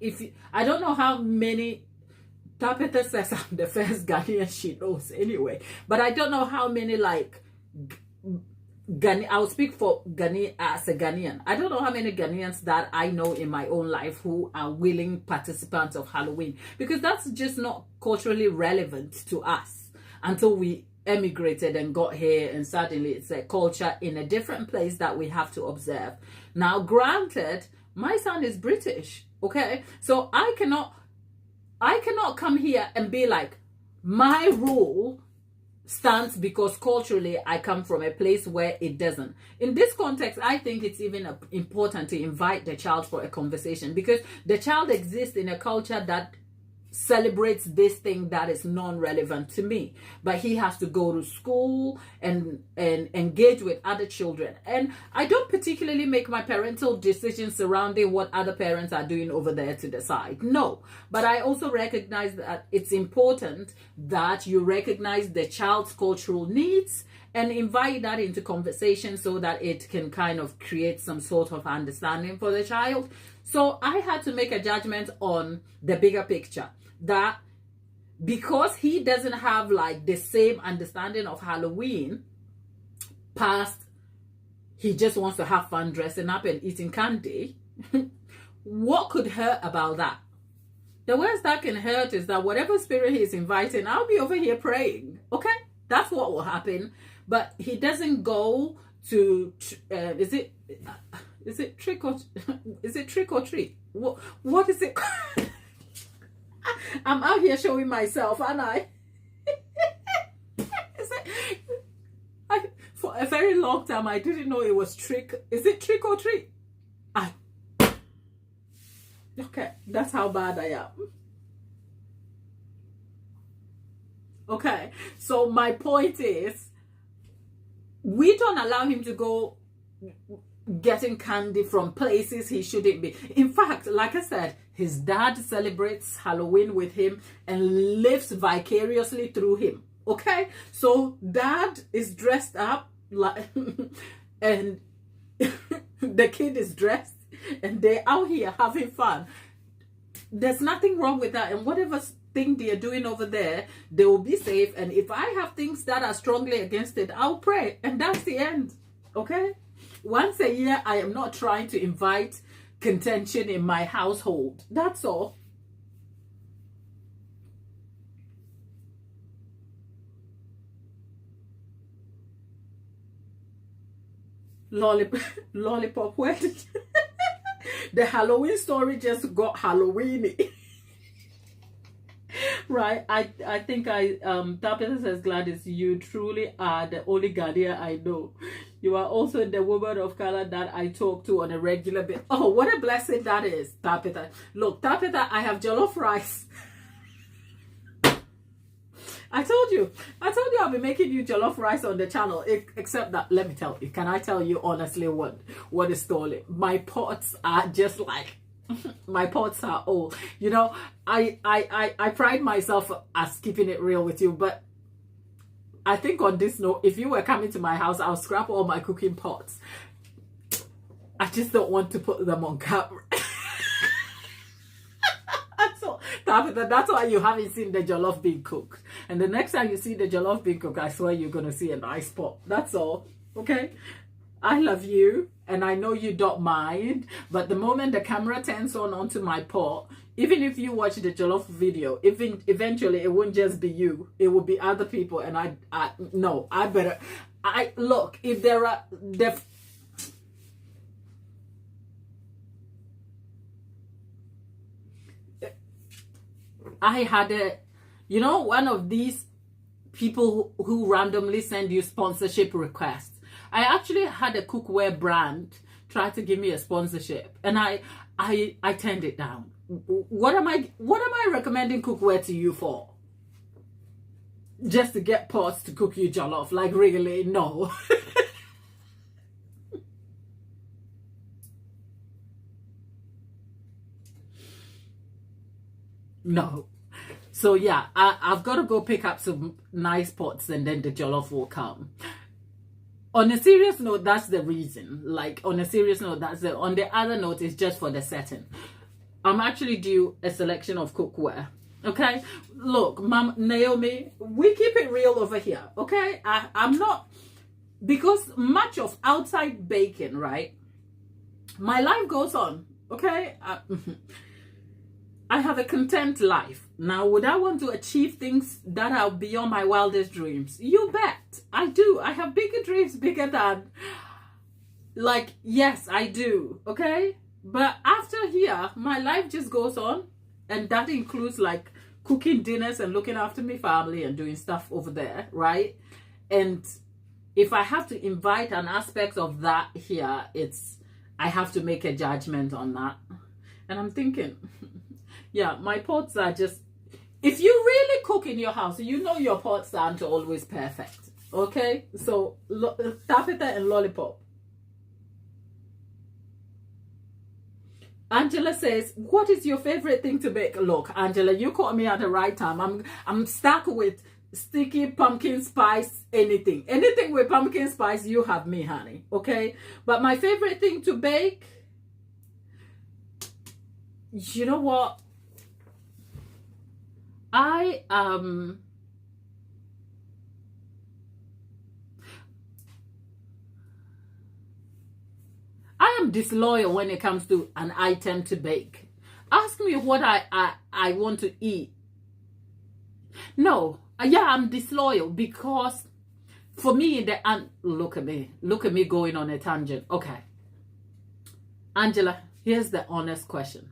I don't know how many, Tabitha says I'm the first Ghanaian she knows anyway, but I don't know how many like, I'll speak for Ghana as a Ghanaian. I don't know how many Ghanaians that I know in my own life who are willing participants of Halloween, because that's just not culturally relevant to us until we emigrated and got here, and suddenly it's a culture in a different place that we have to observe. Now, granted, my son is British, okay? So I cannot come here and be like, my rule stands because culturally I come from a place where it doesn't. In this context, I think it's even important to invite the child for a conversation, because the child exists in a culture that celebrates this thing that is non-relevant to me, but he has to go to school and engage with other children. And I don't particularly make my parental decisions surrounding what other parents are doing over there to decide, no, but I also recognize that it's important that you recognize the child's cultural needs and invite that into conversation so that it can kind of create some sort of understanding for the child. So I had to make a judgment on the bigger picture, that because he doesn't have like the same understanding of Halloween past he just wants to have fun dressing up and eating candy, what could hurt about that? The worst that can hurt is that whatever spirit he's inviting, I'll be over here praying, okay? That's what will happen. But he doesn't go to is it trick or treat? What is it? I'm out here showing myself, aren't I? For a very long time I didn't know it was trick. Is it trick or treat? Okay, that's how bad I am. Okay, so my point is, we don't allow him to go getting candy from places he shouldn't be. In fact, like I said, his dad celebrates Halloween with him and lives vicariously through him. Okay, so dad is dressed up like and the kid is dressed and they're out here having fun. There's nothing wrong with that, and whatever thing they're doing over there, they will be safe. And if I have things that are strongly against it, I'll pray, and that's the end. Okay, once a year I am not trying to invite contention in my household, that's all. Lollipop, where did the Halloween story just got Halloweeny. Right, I think Tabitha says, Gladys, you truly are the only Ghanaian I know. You are also the woman of color that I talk to on a regular basis. Oh, what a blessing that is, Tabitha. Look, Tabitha, I have jollof rice. I told you I'll be making you jollof rice on the channel. Except that, let me tell you, can I tell you honestly what is stolen? My pots are just like, my pots are old. You know, I pride myself as keeping it real with you, but I think on this note, if you were coming to my house, I'll scrap all my cooking pots. I just don't want to put them on camera. That's why you haven't seen the jollof being cooked. And the next time you see the jollof being cooked, I swear you're going to see a nice pot. That's all. Okay? I love you, and I know you don't mind. But the moment the camera turns onto my pot, even if you watch the jollof video, eventually it won't just be you. It will be other people. And look, if there are... I had one of these people who randomly send you sponsorship requests. I actually had a cookware brand try to give me a sponsorship, and I turned it down. What am I recommending cookware to you for? Just to get pots to cook you jollof? Like, really? No. No. So yeah, I've got to go pick up some nice pots, and then the jollof will come. On a serious note, that's the reason. Like, on a serious note, on the other note, it's just for the setting. I'm actually due a selection of cookware. Okay? Look, Mom, Naomi, we keep it real over here. Okay? I'm not... Because much of outside baking, right? My life goes on. Okay? I have a content life. Now, would I want to achieve things that are beyond my wildest dreams? You bet. I do. I have bigger dreams, bigger than... Like, yes, I do. Okay? But after here, my life just goes on. And that includes, like, cooking dinners and looking after my family and doing stuff over there, right? And if I have to invite an aspect of that here, I have to make a judgment on that. And I'm thinking... Yeah, my pots are just, if you really cook in your house, you know your pots aren't always perfect. Okay, so tapita and lollipop. Angela says, what is your favorite thing to bake? Look, Angela, you caught me at the right time. I'm stuck with sticky pumpkin spice, anything with pumpkin spice, you have me, honey. Okay, but my favorite thing to bake, you know what, I am disloyal when it comes to an item to bake. Ask me what I want to eat. No, yeah, I'm disloyal because for me, look at me going on a tangent. Okay, Angela, here's the honest question.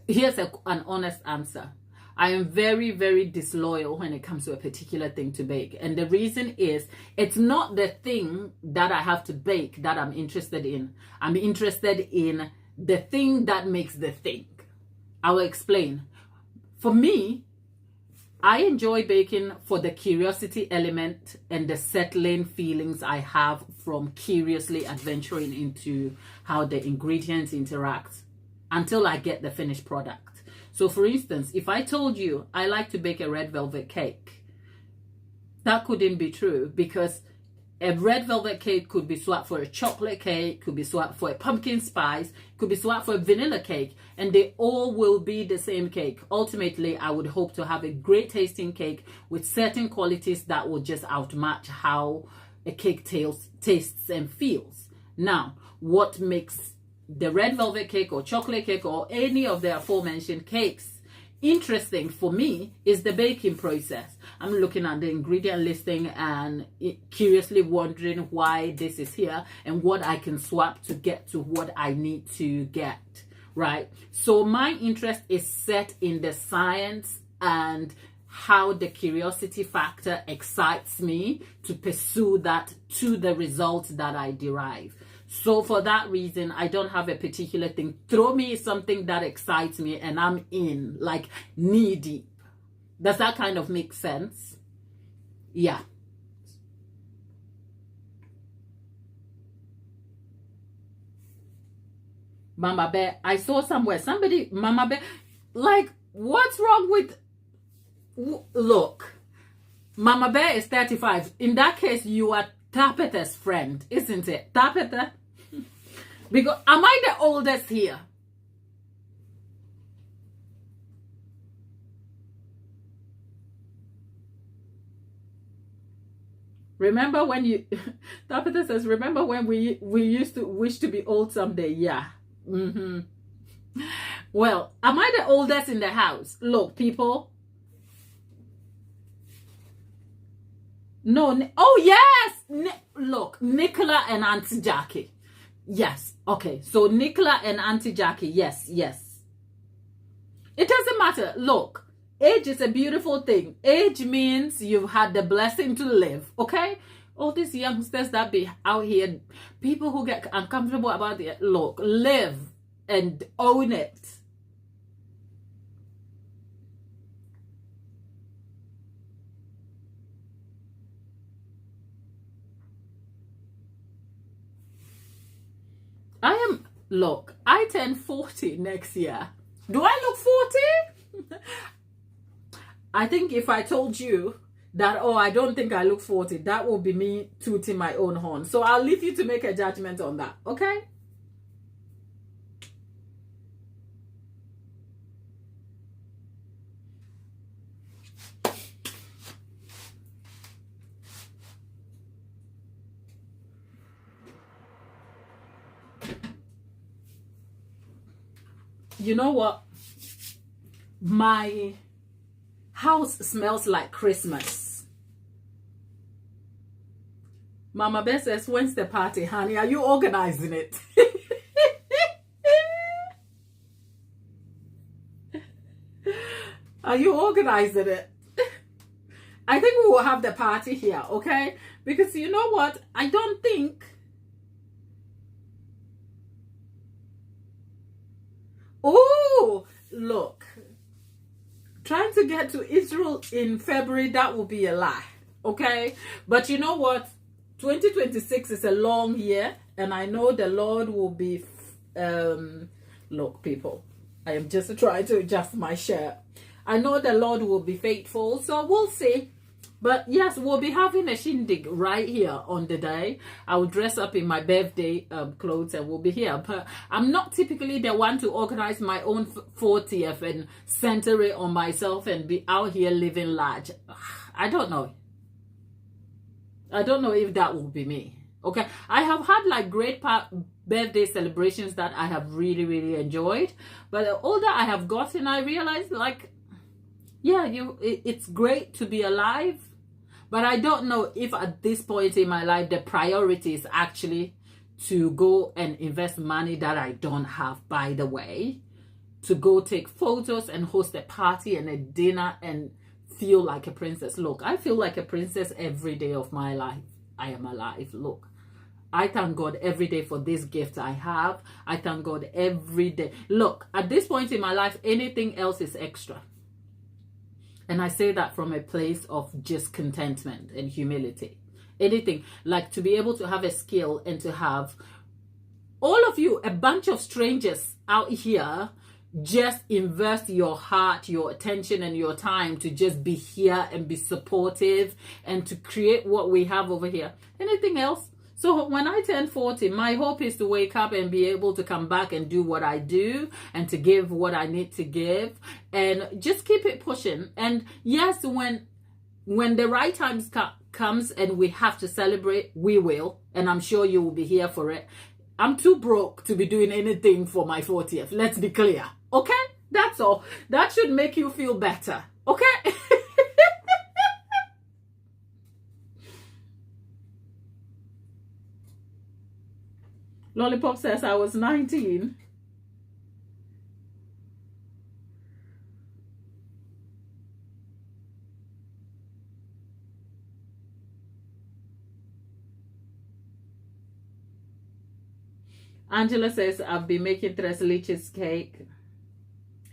Here's an honest answer. I am very, very disloyal when it comes to a particular thing to bake. And the reason is, it's not the thing that I have to bake that I'm interested in. I'm interested in the thing that makes the thing. I will explain. For me, I enjoy baking for the curiosity element and the settling feelings I have from curiously adventuring into how the ingredients interact until I get the finished product. So for instance, if I told you I like to bake a red velvet cake, that couldn't be true, because a red velvet cake could be swapped for a chocolate cake, could be swapped for a pumpkin spice, could be swapped for a vanilla cake, and they all will be the same cake. Ultimately, I would hope to have a great tasting cake with certain qualities that will just outmatch how a cake tastes and feels. Now, what makes the red velvet cake or chocolate cake or any of the aforementioned cakes interesting for me is the baking process. I'm looking at the ingredient listing and curiously wondering why this is here and what I can swap to get to what I need to get, right? So my interest is set in the science and how the curiosity factor excites me to pursue that to the results that I derive. So for that reason, I don't have a particular thing. Throw me something that excites me and I'm in, like knee deep. Does that kind of make sense? Yeah. Mama Bear, I saw somewhere, somebody, Mama Bear, like, what's wrong with, look, Mama Bear is 35. In that case, you are Tapeta's friend, isn't it? Tapeta? Because am I the oldest here? Remember when you Tapeta says, remember when we used to wish to be old someday? Yeah. Well, am I the oldest in the house? Look, people. No. Oh yes. Look, Nicola and Auntie Jackie. Yes. Okay. So Nicola and Auntie Jackie. Yes. Yes. It doesn't matter. Look, age is a beautiful thing. Age means you've had the blessing to live. Okay. All these youngsters that be out here, people who get uncomfortable about it. Look, live and own it. Look, I turn 40 next year. Do I look 40? I think if I told you that, oh, I don't think I look 40, that will be me tooting my own horn. So I'll leave you to make a judgment on that, okay? You know what? My house smells like Christmas. Mama Beth says, when's the party, honey? Are you organizing it? Are you organizing it? I think we will have the party here, okay? Because you know what? I don't think... Oh, look. trying to get to Israel in February, that will be a lie. Okay? But you know what? 2026 is a long year, and I know the Lord will be look, people, I am just trying to adjust my shirt. I know the Lord will be faithful, so we'll see. But yes, we'll be having a shindig right here on the day. I will dress up in my birthday clothes and we'll be here. But I'm not typically the one to organize my own 40th and center it on myself and be out here living large. I don't know. I don't know if that will be me. Okay, I have had like great birthday celebrations that I have really, really enjoyed. But the older I have gotten, I realized like, yeah, it's great to be alive. But I don't know if at this point in my life, the priority is actually to go and invest money that I don't have, by the way, to go take photos and host a party and a dinner and feel like a princess. Look, I feel like a princess every day of my life. I am alive. Look, I thank God every day for this gift I have. I thank God every day. Look, at this point in my life, anything else is extra. And I say that from a place of just contentment and humility. Anything, like to be able to have a skill and to have all of you, a bunch of strangers out here, just invest your heart, your attention and your time to just be here and be supportive and to create what we have over here. Anything else? So when I turn 40, my hope is to wake up and be able to come back and do what I do and to give what I need to give and just keep it pushing. And yes, when the right time comes and we have to celebrate, we will. And I'm sure you will be here for it. I'm too broke to be doing anything for my 40th. Let's be clear. Okay? That's all. That should make you feel better. Okay? Lollipop says I was 19. Angela says I've been making tres leches cake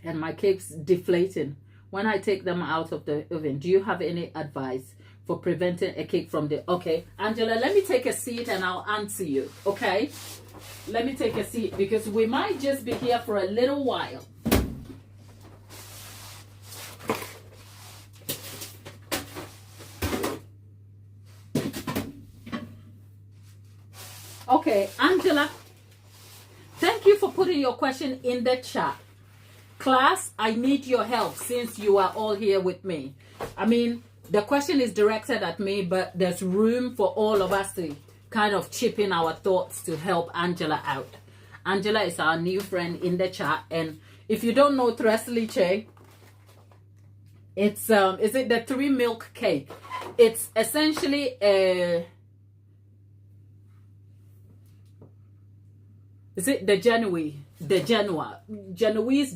and my cake's deflating when I take them out of the oven. Do you have any advice for preventing a cake from the... Okay, Angela, let me take a seat and I'll answer you. Okay? Let me take a seat because we might just be here for a little while. Okay, Angela, thank you for putting your question in the chat. Class, I need your help since you are all here with me. I mean, the question is directed at me, but there's room for all of us to kind of chip in our thoughts to help Angela out. Angela is our new friend in the chat, and if you don't know tres leche, it's is it the 3 milk cake? It's essentially a... Is it the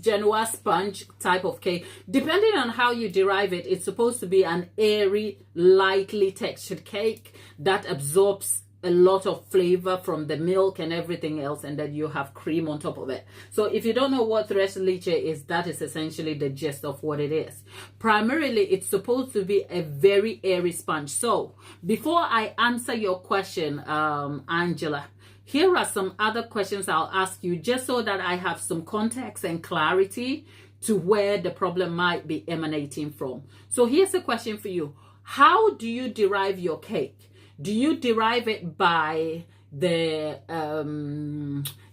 Genoa sponge type of cake? Depending on how you derive it, it's supposed to be an airy, lightly textured cake that absorbs a lot of flavor from the milk and everything else, and then you have cream on top of it. So if you don't know what tres leche is, that is essentially the gist of what it is. Primarily, it's supposed to be a very airy sponge. So before I answer your question, Angela, here are some other questions I'll ask you just so that I have some context and clarity to where the problem might be emanating from. So here's a question for you. How do you derive your cake? Do you derive it by the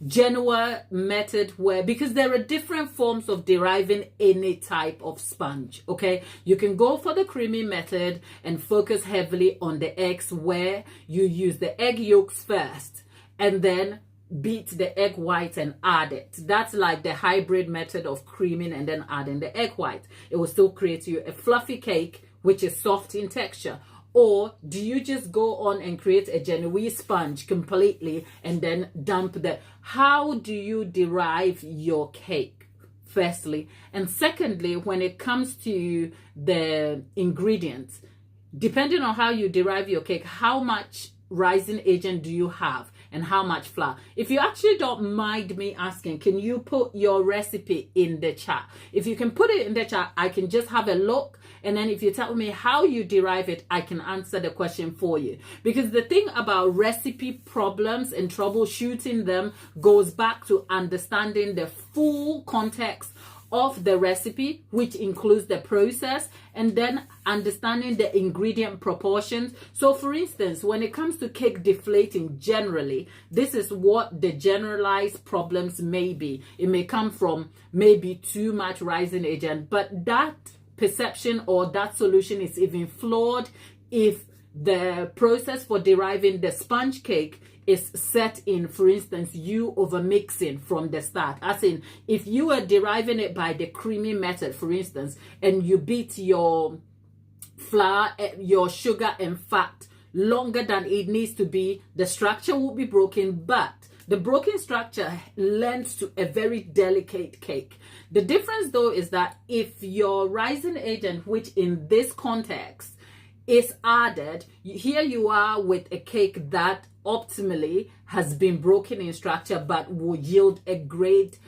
Genoa method where, because there are different forms of deriving any type of sponge, okay? You can go for the creamy method and focus heavily on the eggs where you use the egg yolks first and then beat the egg white and add it. That's like the hybrid method of creaming and then adding the egg white. It will still create you a fluffy cake which is soft in texture. Or do you just go on and create a Genoese sponge completely and then dump the... How do you derive your cake, firstly? And secondly, when it comes to the ingredients, depending on how you derive your cake, how much rising agent do you have? and how much flour. If you actually don't mind me asking, can you put your recipe in the chat? If you can put it in the chat, I can just have a look. And then if you tell me how you derive it, I can answer the question for you. Because the thing about recipe problems and troubleshooting them goes back to understanding the full context of the recipe, which includes the process, and then understanding the ingredient proportions. So for instance, when it comes to cake deflating, generally, this is what the generalized problems may be. It may come from maybe too much rising agent, but that perception or that solution is even flawed if the process for deriving the sponge cake is set in, for instance, you over mixing from the start. As in, if you are deriving it by the creamy method, for instance, and you beat your flour, your sugar and fat longer than it needs to be, the structure will be broken, but the broken structure lends to a very delicate cake. The difference though is that if your rising agent, which in this context is added, here you are with a cake that optimally has been broken in structure but will yield a great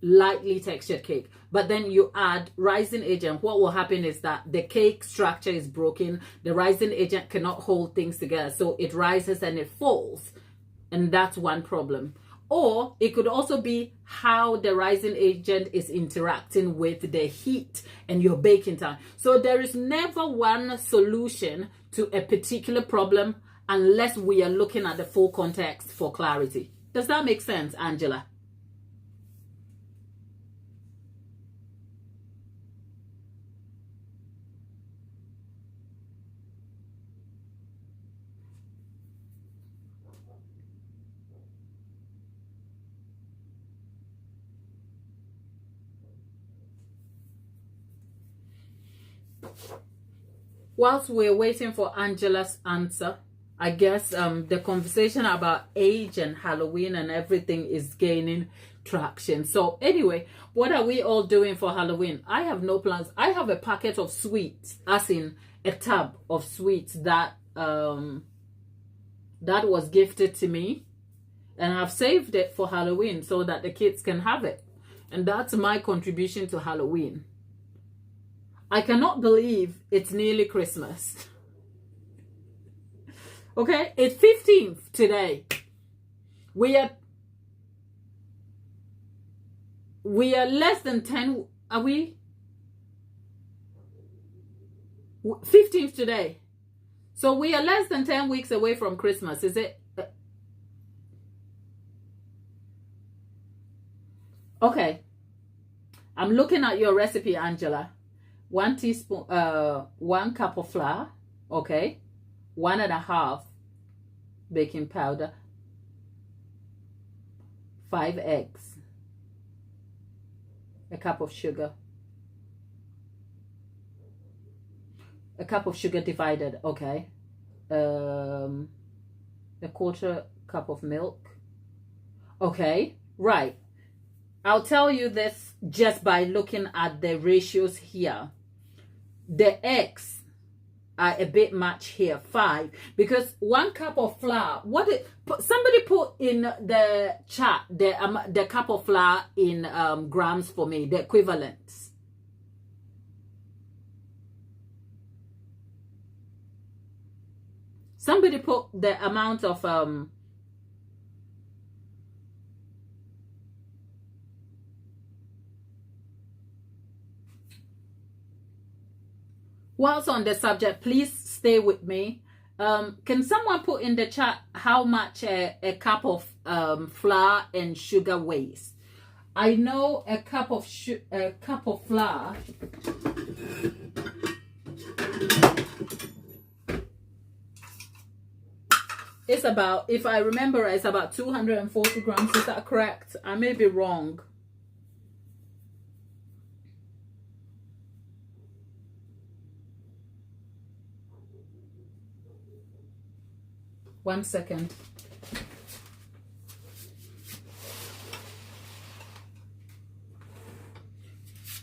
lightly textured cake. But then you add rising agent, what will happen is that the cake structure is broken, the rising agent cannot hold things together, so it rises and it falls, and that's one problem. Or it could also be how the rising agent is interacting with the heat and your baking time. So there is never one solution to a particular problem unless we are looking at the full context for clarity. Does that make sense, Angela? Whilst we're waiting for Angela's answer, I guess the conversation about age and Halloween and everything is gaining traction. So anyway, what are we all doing for Halloween? I have no plans. I have a packet of sweets, as in a tub of sweets that that was gifted to me, and I've saved it for Halloween so that the kids can have it. And that's my contribution to Halloween. I cannot believe it's nearly Christmas. Okay, it's 15th today. We are less than 10, are we? 15th today. So we are less than 10 weeks away from Christmas, is it? Okay. I'm looking at your recipe, Angela. 1 teaspoon, 1 cup of flour, okay, 1.5 baking powder, 5 eggs, a cup of sugar, a cup of sugar divided, okay, a 1/4 cup of milk, okay, right. I'll tell you this just by looking at the ratios here. The eggs are a bit much here, 5, because 1 cup of flour. Somebody put in the chat the cup of flour in grams for me, the equivalents. Somebody put the amount of whilst on the subject, please stay with me. Can someone put in the chat how much a cup of flour and sugar weighs? I know a cup of flour it's about, if I remember, it's about 240 grams. Is that correct? I may be wrong. One second.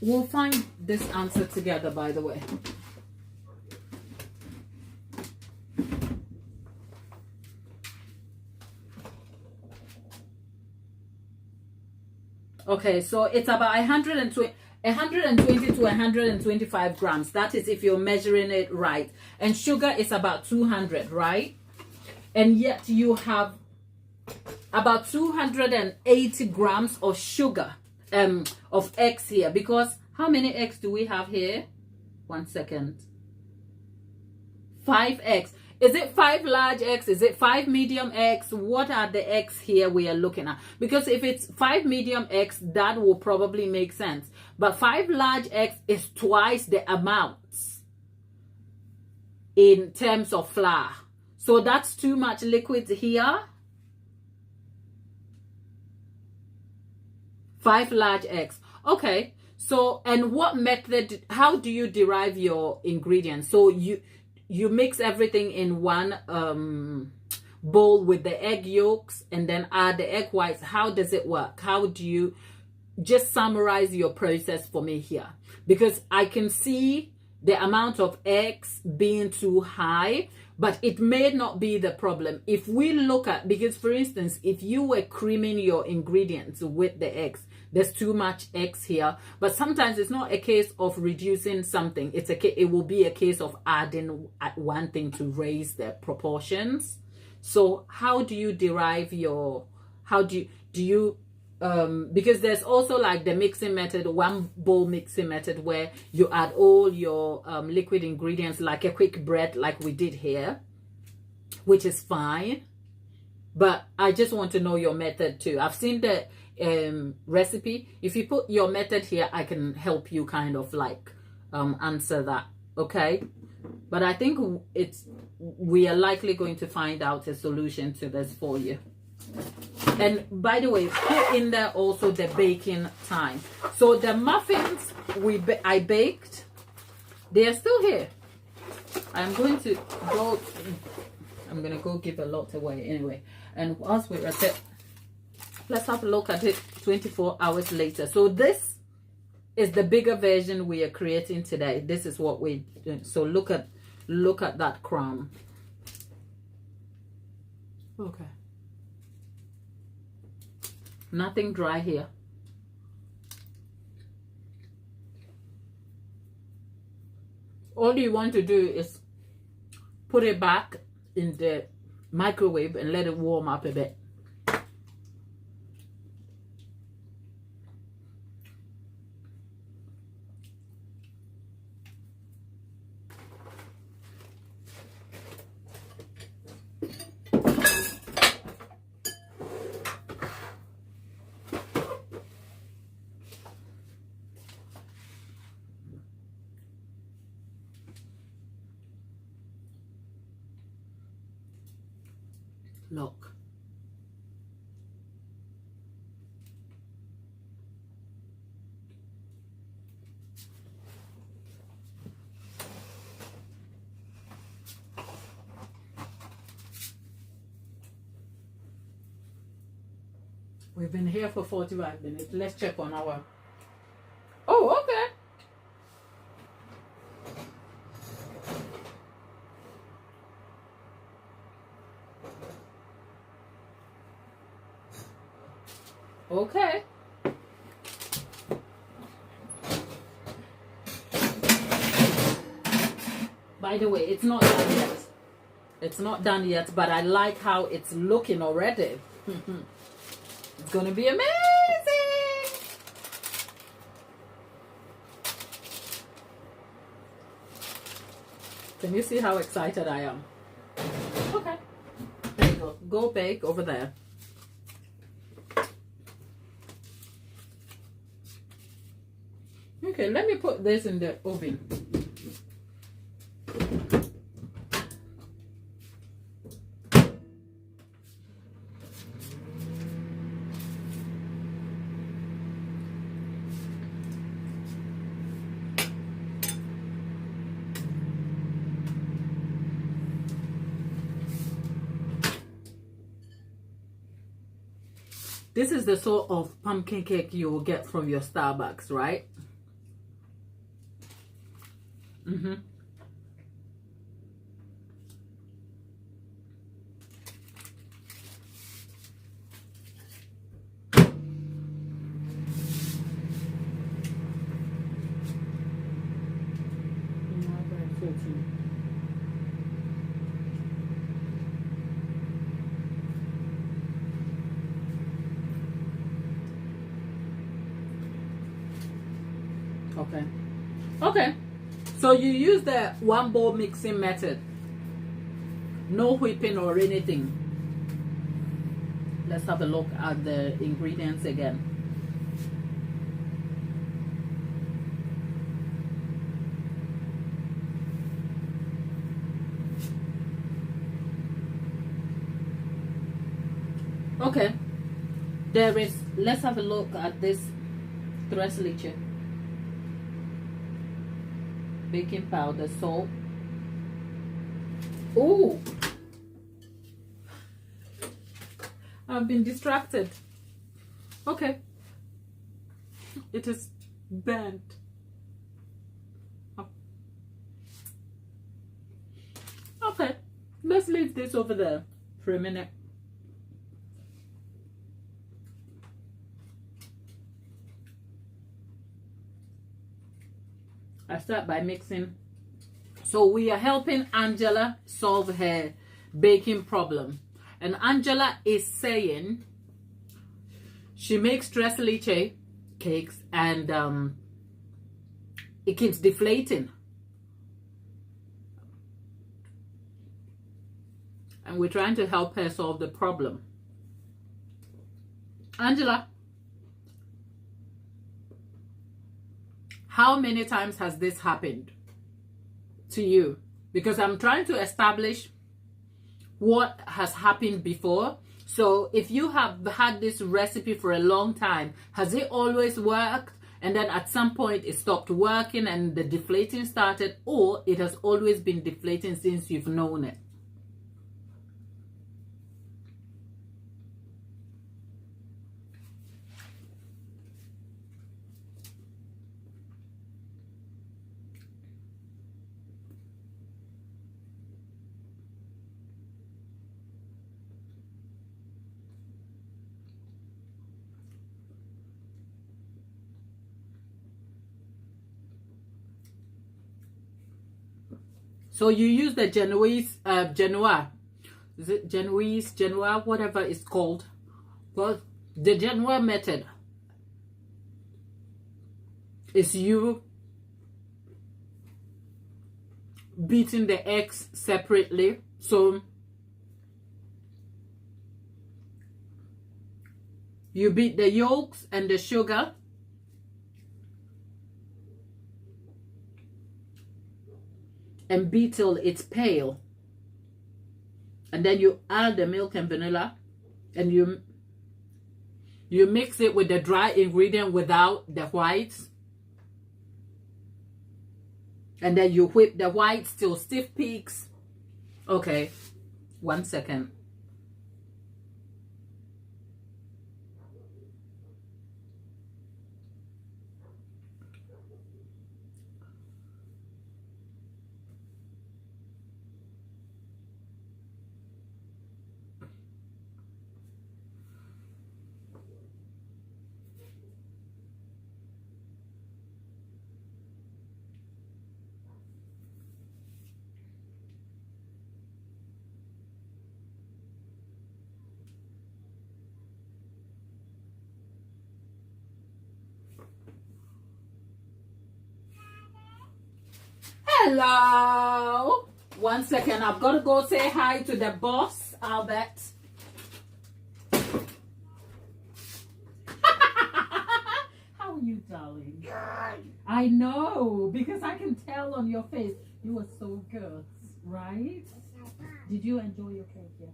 We'll find this answer together, by the way. Okay, so it's about 120 to 125 grams. That is if you're measuring it right. And sugar is about 200, right? And yet you have about 280 grams of sugar, of eggs here. Because how many eggs do we have here? 1 second. 5 eggs. Is it 5 large eggs? Is it 5 medium eggs? What are the eggs here we are looking at? Because if it's 5 medium eggs, that will probably make sense. But 5 large eggs is twice the amount in terms of flour. So that's too much liquid here. 5 large eggs. Okay. So, and what method, how do you derive your ingredients? So you mix everything in one bowl with the egg yolks and then add the egg whites. How does it work? How do you just summarize your process for me here? Because I can see the amount of eggs being too high, but it may not be the problem. If we look at, because for instance, if you were creaming your ingredients with the eggs, there's too much eggs here, but sometimes it's not a case of reducing something. It will be a case of adding one thing to raise the proportions. So how do you derive your, because there's also like the mixing method, one bowl mixing method where you add all your liquid ingredients like a quick bread like we did here, which is fine. But I just want to know your method too. I've seen the recipe. If you put your method here, I can help you kind of like answer that, okay? But I think we are likely going to find out a solution to this for you. And by the way, put in there also the baking time. So the muffins I baked, they are still here. I'm going to go give a lot away anyway. And whilst we're at it, let's have a look at it 24 hours later. So this is the bigger version we are creating today. This is what we're doing. So look at that crumb. Okay. Nothing dry here. All you want to do is put it back in the microwave and let it warm up a bit. Look. We've been here for 45 minutes. Let's check on our... Oh, okay. Okay. By the way, it's not done yet. It's not done yet, but I like how it's looking already. It's going to be amazing. Can you see how excited I am? Okay. There you go. Go bake over there. Okay, let me put this in the oven. This is the sort of pumpkin cake you will get from your Starbucks, right? Okay. Okay. So you use the one bowl mixing method. No whipping or anything. Let's have a look at the ingredients again. Okay. There is, let's have a look at this tres leche. Baking powder, salt. Ooh! I've been distracted. Okay. It is burnt. Oh. Okay. Let's leave this over there for a minute. I start by mixing. So we are helping Angela solve her baking problem. And Angela is saying she makes tres leche cakes and it keeps deflating. And we're trying to help her solve the problem. Angela, how many times has this happened to you? Because I'm trying to establish what has happened before. So if you have had this recipe for a long time, has it always worked and then at some point it stopped working and the deflating started, or it has always been deflating since you've known it? So you use the Genoa, is it Genoa, whatever it's called. Well, the Genoa method is you beating the eggs separately. So you beat the yolks and the sugar. And beat till it's pale. And then you add the milk and vanilla. And you mix it with the dry ingredient without the whites. And then you whip the whites till stiff peaks. Okay, 1 second. Hello. 1 second. I've got to go say hi to the boss, Albert. How are you, darling? I know, because I can tell on your face you were so good, right? Did you enjoy your cake yesterday?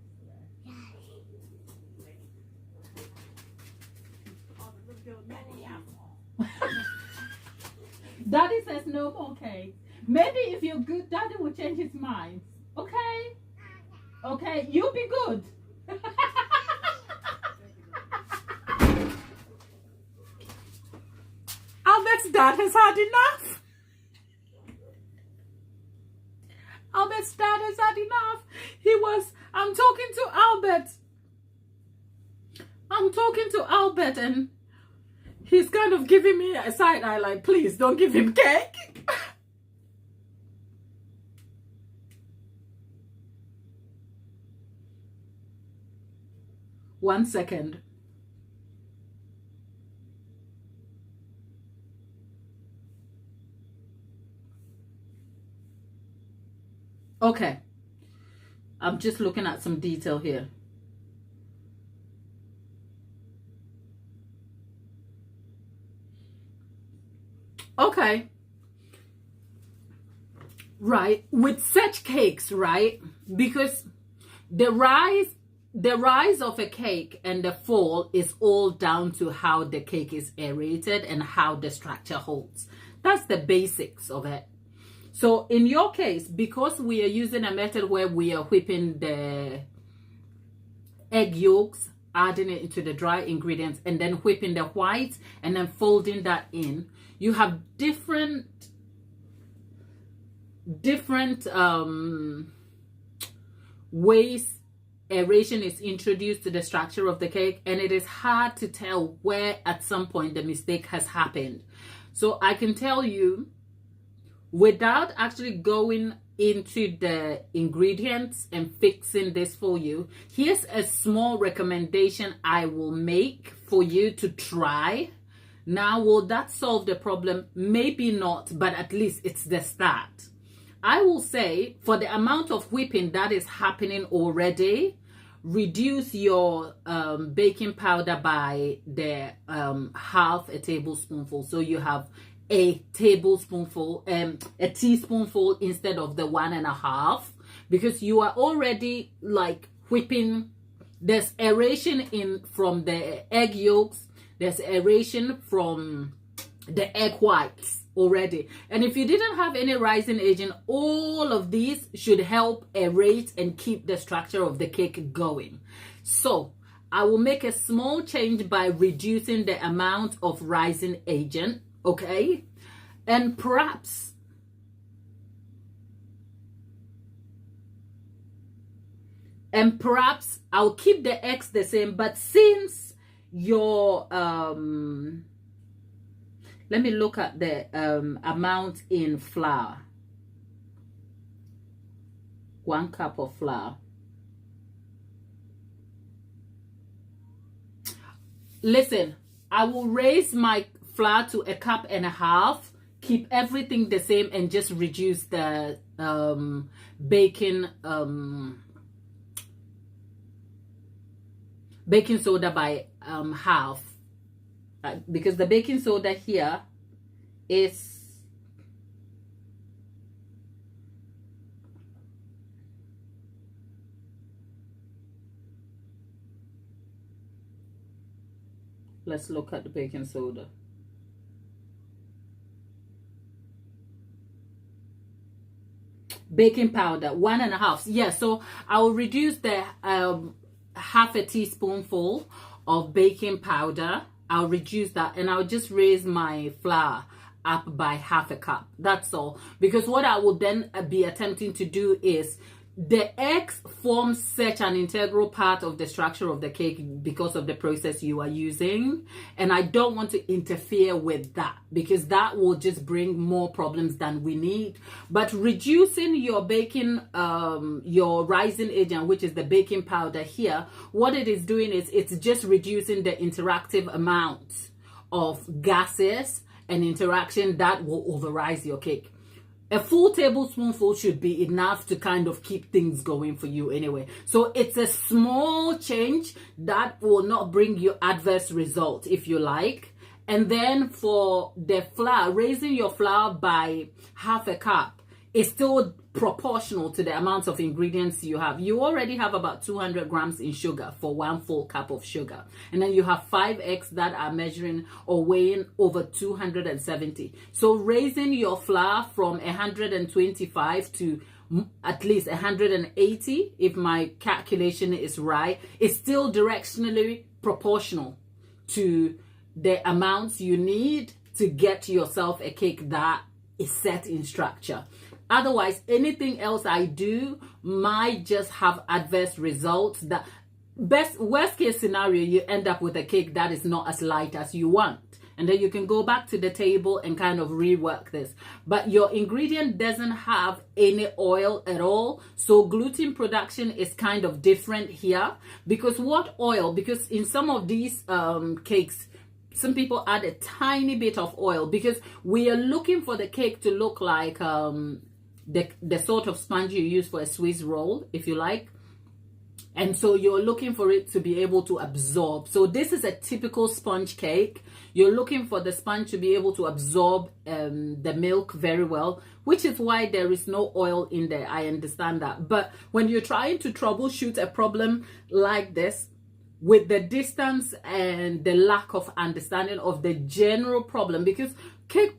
Daddy says no more cake. Maybe if you're good, Daddy will change his mind. Okay? Okay, you be good. Albert's dad has had enough. Albert's dad has had enough. I'm talking to Albert. I'm talking to Albert and he's kind of giving me a side eye like, please don't give him cake. 1 second. Okay. I'm just looking at some detail here. Okay. Right. With such cakes, right? Because the rise of a cake and the fall is all down to how the cake is aerated and how the structure holds. That's the basics of it. So in your case, because we are using a method where we are whipping the egg yolks, adding it into the dry ingredients, and then whipping the whites and then folding that in, you have different ways aeration is introduced to the structure of the cake, and it is hard to tell where at some point the mistake has happened. So I can tell you, without actually going into the ingredients and fixing this for you, here's a small recommendation I will make for you to try. Now, will that solve the problem? Maybe not, but at least it's the start. I will say, for the amount of whipping that is happening already, reduce your baking powder by the half a tablespoonful. So you have a tablespoonful, a teaspoonful instead of the 1.5, because you are already like whipping. There's aeration in from the egg yolks. There's aeration from the egg whites already. And if you didn't have any rising agent, all of these should help aerate and keep the structure of the cake going. So I will make a small change by reducing the amount of rising agent, okay? And perhaps I'll keep the eggs the same, but since your let me look at the amount in flour. 1 cup of flour. Listen, I will raise my flour to 1.5 cups, keep everything the same, and just reduce the baking soda by half. Because the baking soda here is let's look at the baking soda. Baking powder 1.5. Yeah, so I will reduce the half a teaspoonful of baking powder. I'll reduce that, and I'll just raise my flour up by 1/2 cup. That's all. Because what I will then be attempting to do is, the eggs form such an integral part of the structure of the cake because of the process you are using, and I don't want to interfere with that, because that will just bring more problems than we need. But reducing your baking, your rising agent, which is the baking powder here, what it is doing is it's just reducing the interactive amount of gases and interaction that will overrise your cake. A full tablespoonful should be enough to kind of keep things going for you anyway. So it's a small change that will not bring you adverse result, if you like. And then for the flour, raising your flour by 1/2 cup is still proportional to the amount of ingredients you have. You already have about 200 grams in sugar for 1 full cup of sugar. And then you have 5 eggs that are measuring or weighing over 270. So raising your flour from 125 to at least 180, if my calculation is right, is still directionally proportional to the amounts you need to get yourself a cake that is set in structure. Otherwise, anything else I do might just have adverse results. That worst case scenario, you end up with a cake that is not as light as you want. And then you can go back to the table and kind of rework this. But your ingredient doesn't have any oil at all. So gluten production is kind of different here. Because what oil? Because in some of these cakes, some people add a tiny bit of oil, because we are looking for the cake to look like the sort of sponge you use for a Swiss roll, if you like. And so you're looking for it to be able to absorb. So this is a typical sponge cake. You're looking for the sponge to be able to absorb the milk very well, which is why there is no oil in there. I understand that. But when you're trying to troubleshoot a problem like this, with the distance and the lack of understanding of the general problem, because cake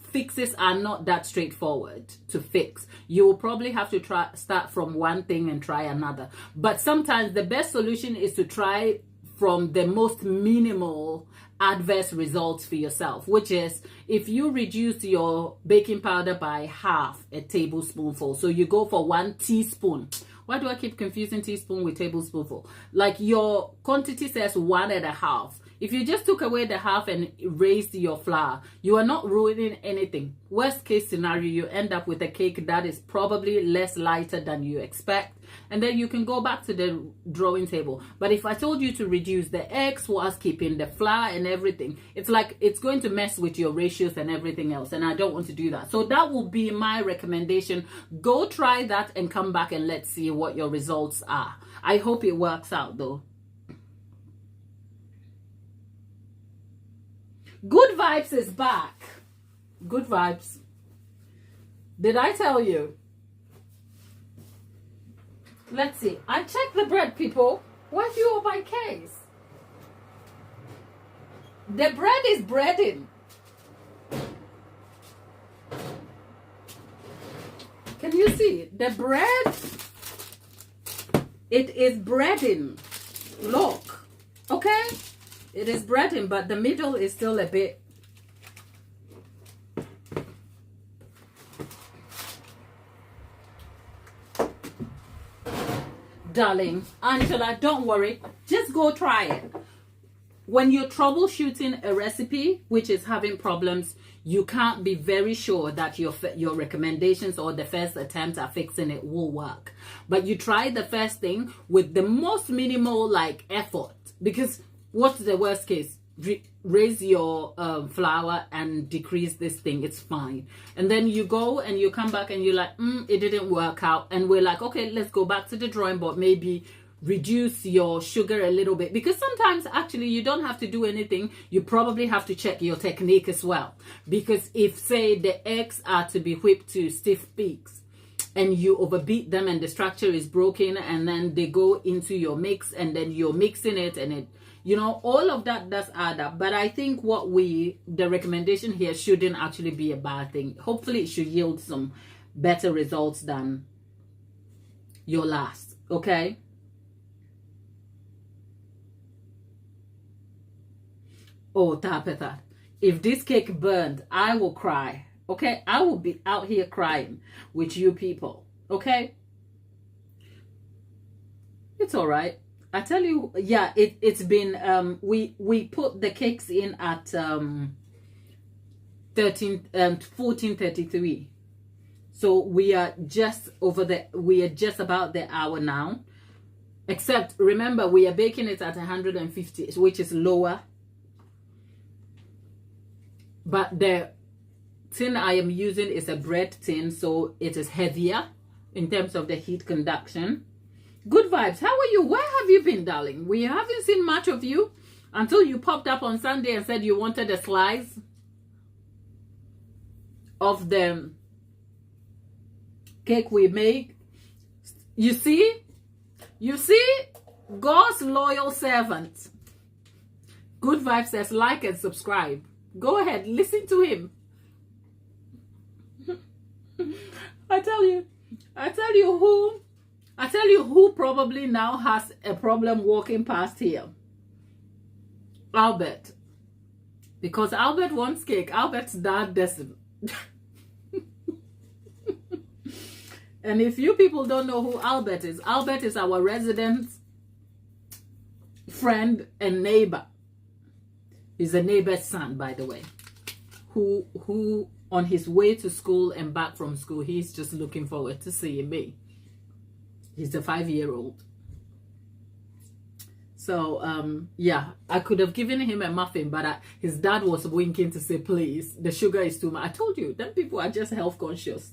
fixes are not that straightforward to fix. You will probably have to start from one thing and try another. But sometimes the best solution is to try from the most minimal adverse results for yourself, which is if you reduce your baking powder by half a tablespoonful. So you go for 1 teaspoon. Why do I keep confusing teaspoon with tablespoonful? Like your quantity says 1.5. If you just took away the half and raised your flour, you are not ruining anything. Worst case scenario, you end up with a cake that is probably less lighter than you expect. And then you can go back to the drawing table. But if I told you to reduce the eggs whilst keeping the flour and everything, it's like it's going to mess with your ratios and everything else. And I don't want to do that. So that will be my recommendation. Go try that and come back and let's see what your results are. I hope it works out though. Good Vibes is back. Good Vibes. Did I tell you? Let's see. I checked the bread, people. Where's your my case? The bread is breading. Can you see? The bread, it is breading. Look. Okay? It is breading, but the middle is still a bit. Darling, Angela, don't worry. Just go try it. When you're troubleshooting a recipe which is having problems, you can't be very sure that your recommendations or the first attempt at fixing it will work. But you try the first thing with the most minimal like effort, because what's the worst case? Raise your flour and decrease this thing. It's fine. And then you go and you come back and you're like, it didn't work out. And we're like, okay, let's go back to the drawing board. Maybe reduce your sugar a little bit. Because sometimes actually you don't have to do anything. You probably have to check your technique as well. Because if, say, the eggs are to be whipped to stiff peaks, and you overbeat them and the structure is broken, and then they go into your mix and then you're mixing it and it, you know, all of that does add up. But I think the recommendation here shouldn't actually be a bad thing. Hopefully it should yield some better results than your last. Okay? Oh, Tabitha, if this cake burned, I will cry. Okay? I will be out here crying with you people. Okay? It's all right. I tell you, yeah, it's been, we put the cakes in at 14:33. So we are just about the hour now. Except, remember, we are baking it at 150, which is lower. But the tin I am using is a bread tin, so it is heavier in terms of the heat conduction. Good Vibes, how are you? Where have you been, darling? We haven't seen much of you until you popped up on Sunday and said you wanted a slice of the cake we make. You see? You see? God's loyal servant. Good Vibes says like and subscribe. Go ahead, listen to him. I tell you who probably now has a problem walking past here. Albert. Because Albert wants cake. Albert's dad doesn't. And if you people don't know who Albert is our resident friend and neighbor. He's a neighbor's son, by the way. Who on his way to school and back from school, he's just looking forward to seeing me. He's a 5-year-old. So, yeah, I could have given him a muffin, but his dad was winking to say, please, the sugar is too much. I told you, them people are just health conscious.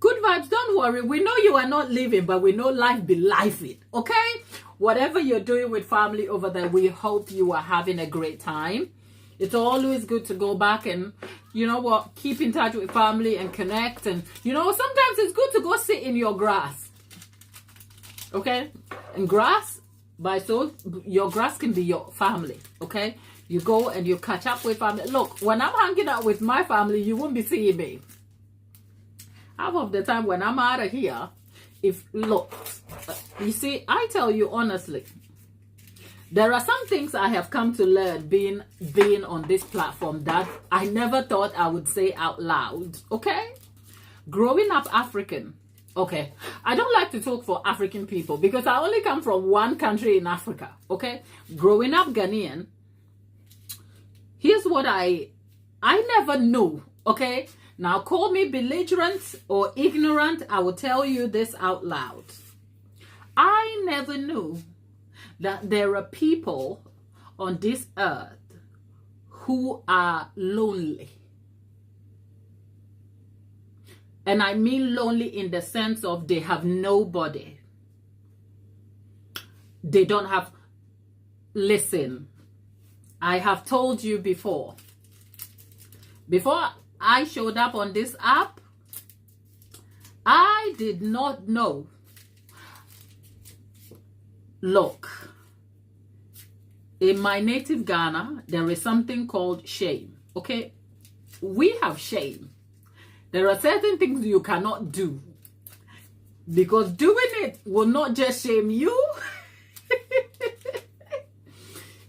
Good vibes, don't worry. We know you are not living, but we know life be lifing, okay? Whatever you're doing with family over there, we hope you are having a great time. It's always good to go back and, you know what, keep in touch with family and connect. And, you know, sometimes it's good to go sit in your grass, okay? And grass, your grass can be your family, okay? You go and you catch up with family. Look, when I'm hanging out with my family, you won't be seeing me. Half of the time when I'm out of here, you see, I tell you honestly, there are some things I have come to learn being on this platform that I never thought I would say out loud, okay? Growing up African, okay? I don't like to talk for African people because I only come from one country in Africa, okay? Growing up Ghanaian, here's what I never knew, okay? Now, call me belligerent or ignorant. I will tell you this out loud. I never knew that there are people on this earth who are lonely. And I mean lonely in the sense of they have nobody. They don't have... Listen, I have told you before I showed up on this app, I did not know. Look, in my native Ghana, there is something called shame, okay? We have shame. There are certain things you cannot do because doing it will not just shame you.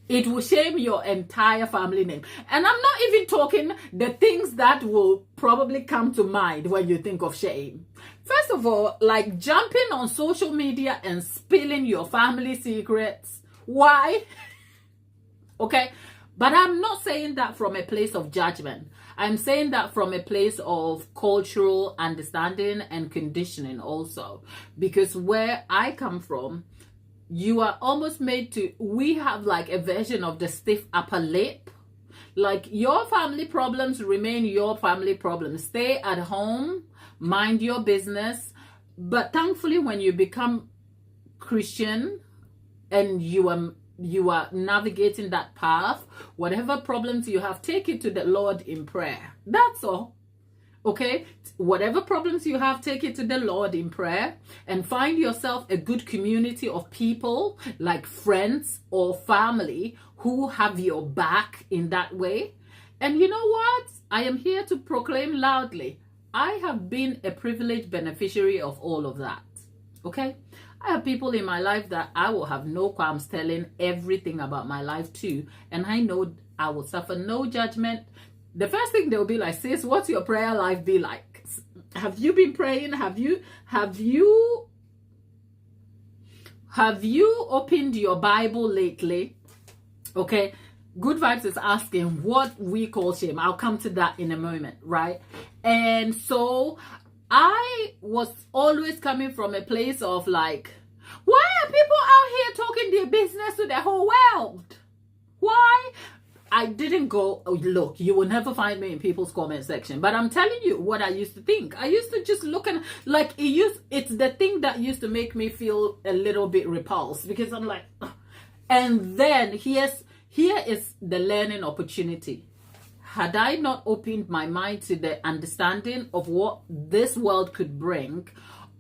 It will shame your entire family name. And I'm not even talking the things that will probably come to mind when you think of shame. First of all, like jumping on social media and spilling your family secrets. Why? Okay? But I'm not saying that from a place of judgment. I'm saying that from a place of cultural understanding and conditioning also. Because where I come from, you are almost made to, we have like a version of the stiff upper lip. Like your family problems remain your family problems. Stay at home, mind your business. But thankfully, when you become Christian and you are navigating that path, whatever problems you have, take it to the Lord in prayer. That's all. Okay, whatever problems you have, take it to the Lord in prayer and find yourself a good community of people like friends or family who have your back in that way. And you know what? I am here to proclaim loudly, I have been a privileged beneficiary of all of that. Okay, I have people in my life that I will have no qualms telling everything about my life to, and I know I will suffer no judgment. The first thing they'll be like, sis, what's your prayer life be like? Have you been praying? Have you opened your Bible lately? Okay. Good Vibes is asking what we call shame. I'll come to that in a moment, right? And so I was always coming from a place of like, why are people out here talking their business to the whole world? Why? I didn't go, oh, look, you will never find me in people's comment section. But I'm telling you what I used to think. I used to just look and like it's the thing that used to make me feel a little bit repulsed because I'm like, ugh. And then here is the learning opportunity. Had I not opened my mind to the understanding of what this world could bring,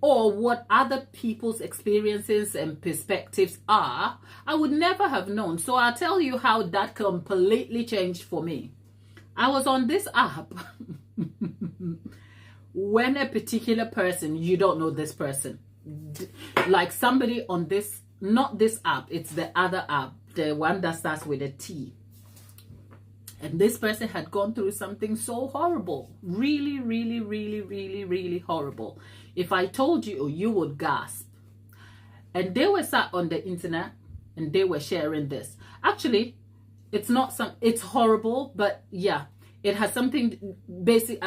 or what other people's experiences and perspectives are, I would never have known. So I'll tell you how that completely changed for me. I was on this app when a particular person, you don't know this person, like somebody on this, not this app, it's the other app, the one that starts with a T. And this person had gone through something so horrible, really, really, really, really, really horrible. If I told you, you would gasp. And they were sat on the internet and they were sharing this. Actually, it's horrible, but yeah, It has something basic.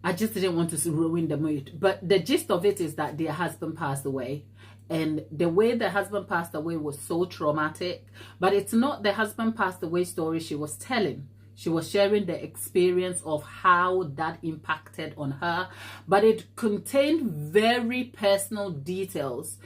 I just didn't want to ruin the mood. But the gist of it is that their husband passed away. And the way the husband passed away was so traumatic. But it's not the husband passed away story she was telling. She was sharing the experience of how that impacted on her. But it contained very personal details.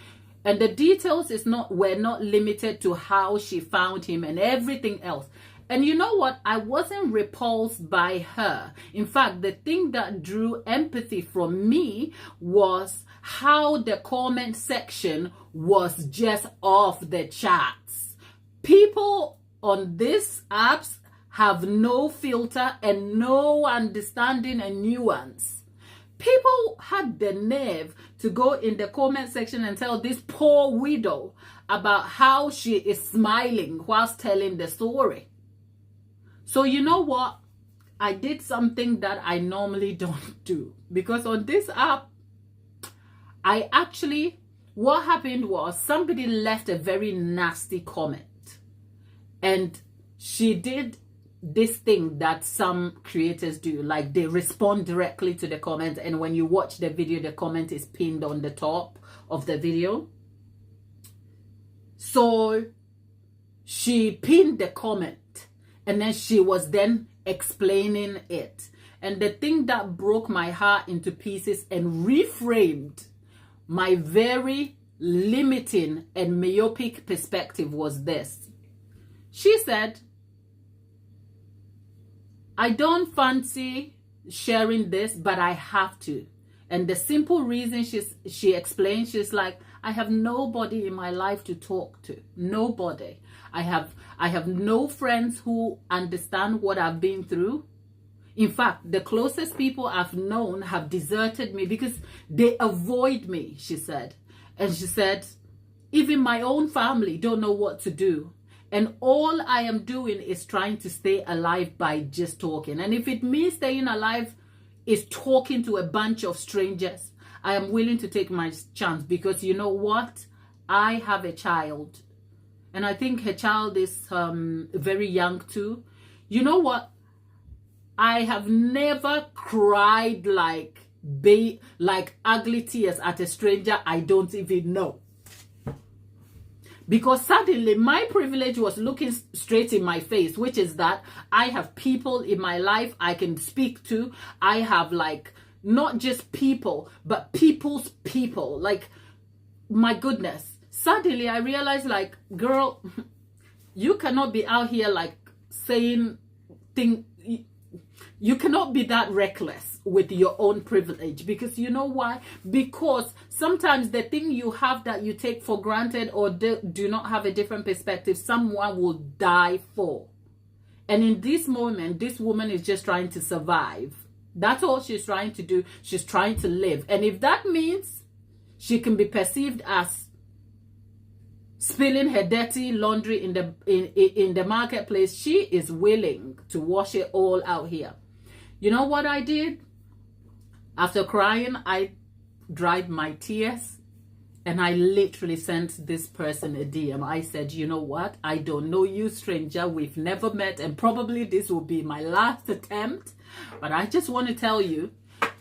And the details were not limited to how she found him and everything else. And you know what? I wasn't repulsed by her. In fact, the thing that drew empathy from me was how the comment section was just off the charts. People on these apps have no filter and no understanding and nuance. People had the nerve to go in the comment section and tell this poor widow about how she is smiling whilst telling the story. So you know what? I did something that I normally don't do. Because on this app, what happened was somebody left a very nasty comment. And she did this thing that some creators do. Like they respond directly to the comment. And when you watch the video, the comment is pinned on the top of the video. So she pinned the comment. And then she was then explaining it. And the thing that broke my heart into pieces and reframed my very limiting and myopic perspective was this. She said, I don't fancy sharing this, but I have to. And the simple reason she explained, she's like, I have nobody in my life to talk to. Nobody. I have no friends who understand what I've been through. In fact, the closest people I've known have deserted me because they avoid me, she said. And she said, even my own family don't know what to do. And all I am doing is trying to stay alive by just talking. And if it means staying alive is talking to a bunch of strangers, I am willing to take my chance because you know what? I have a child. And I think her child is very young too. You know what? I have never cried like ugly tears at a stranger I don't even know. Because suddenly my privilege was looking straight in my face, which is that I have people in my life I can speak to. I have like not just people, but people's people. Like, my goodness. Suddenly I realized, like, girl, you cannot be out here like saying things. You cannot be that reckless with your own privilege. Because you know why? Because sometimes the thing you have that you take for granted or do not have a different perspective, someone will die for. And in this moment, this woman is just trying to survive. That's all she's trying to do. She's trying to live. And if that means she can be perceived as spilling her dirty laundry in the marketplace, she is willing to wash it all out here. You know what I did? After crying, I dried my tears and I literally sent this person a DM. I said, you know what? I don't know you, stranger. We've never met and probably this will be my last attempt. But I just want to tell you,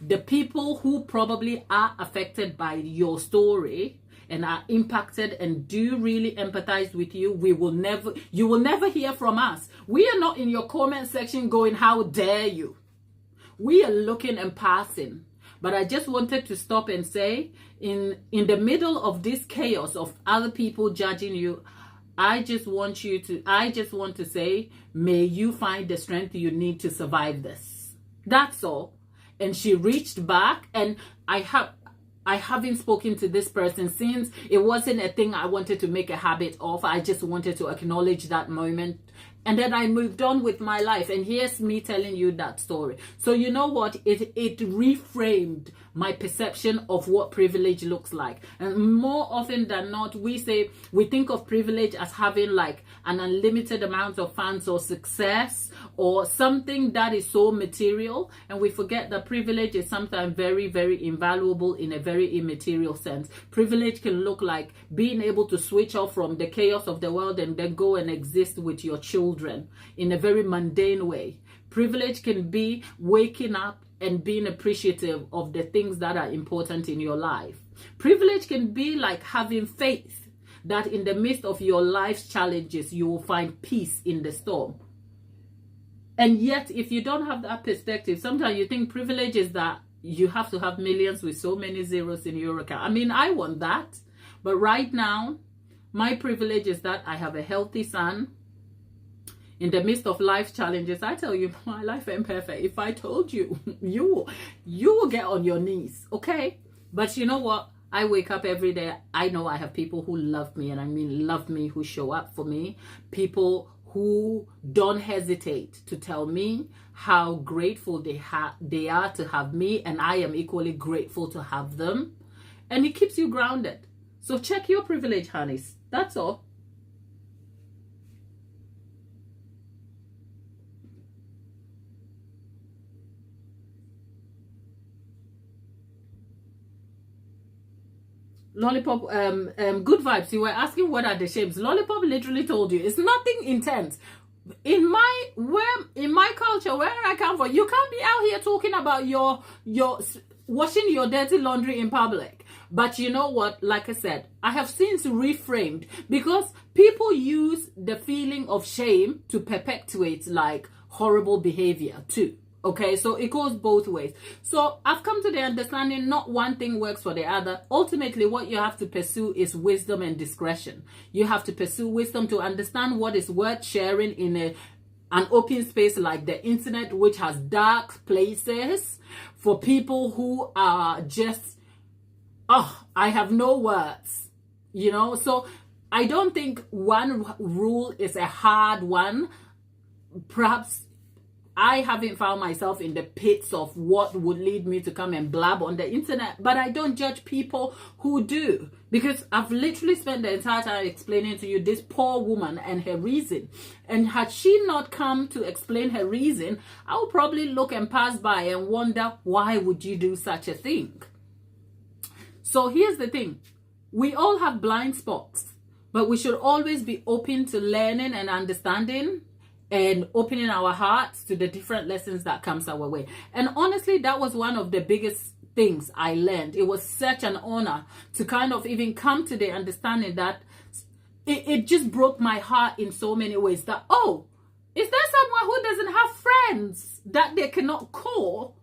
the people who probably are affected by your story and are impacted and do really empathize with you, you will never hear from us. We are not in your comment section going, how dare you? We are looking and passing. But I just wanted to stop and say, in the middle of this chaos of other people judging you, I just want to say, may you find the strength you need to survive this. That's all. And she reached back, and I haven't spoken to this person since. It wasn't a thing I wanted to make a habit of. I just wanted to acknowledge that moment. And then I moved on with my life. And here's me telling you that story. So you know what? It reframed my perception of what privilege looks like. And more often than not, we think of privilege as having like an unlimited amount of funds or success or something that is so material. And we forget that privilege is sometimes very, very invaluable in a very immaterial sense. Privilege can look like being able to switch off from the chaos of the world and then go and exist with your children in a very mundane way. Privilege can be waking up and being appreciative of the things that are important in your life. Privilege can be like having faith that in the midst of your life's challenges, you will find peace in the storm. And yet, if you don't have that perspective, sometimes you think privilege is that you have to have millions with so many zeros in your account. I mean, I want that. But right now, my privilege is that I have a healthy son. In the midst of life challenges, I tell you, my life ain't perfect. If I told you, you will get on your knees, okay? But you know what? I wake up every day. I know I have people who love me, and I mean love me, who show up for me. People who don't hesitate to tell me how grateful they are to have me, and I am equally grateful to have them. And it keeps you grounded. So check your privilege, honeys. That's all. Lollipop, good vibes. You were asking what are the shapes. Lollipop literally told you it's nothing intense. In my culture, where I come from, you can't be out here talking about your washing your dirty laundry in public. But you know what? Like I said, I have since reframed, because people use the feeling of shame to perpetuate like horrible behavior too. Okay, so it goes both ways. So I've come to the understanding not one thing works for the other. Ultimately, what you have to pursue is wisdom and discretion. You have to pursue wisdom to understand what is worth sharing in an open space like the internet, which has dark places for people who are just, oh, I have no words, you know. So I don't think one rule is a hard one. Perhaps I haven't found myself in the pits of what would lead me to come and blab on the internet, but I don't judge people who do, because I've literally spent the entire time explaining to you this poor woman and her reason. And had she not come to explain her reason, I would probably look and pass by and wonder, why would you do such a thing? So here's the thing. We all have blind spots, but we should always be open to learning and understanding and opening our hearts to the different lessons that comes our way. And honestly, that was one of the biggest things I learned. It was such an honor to kind of even come to the understanding that it just broke my heart in so many ways that, oh, is there someone who doesn't have friends that they cannot call?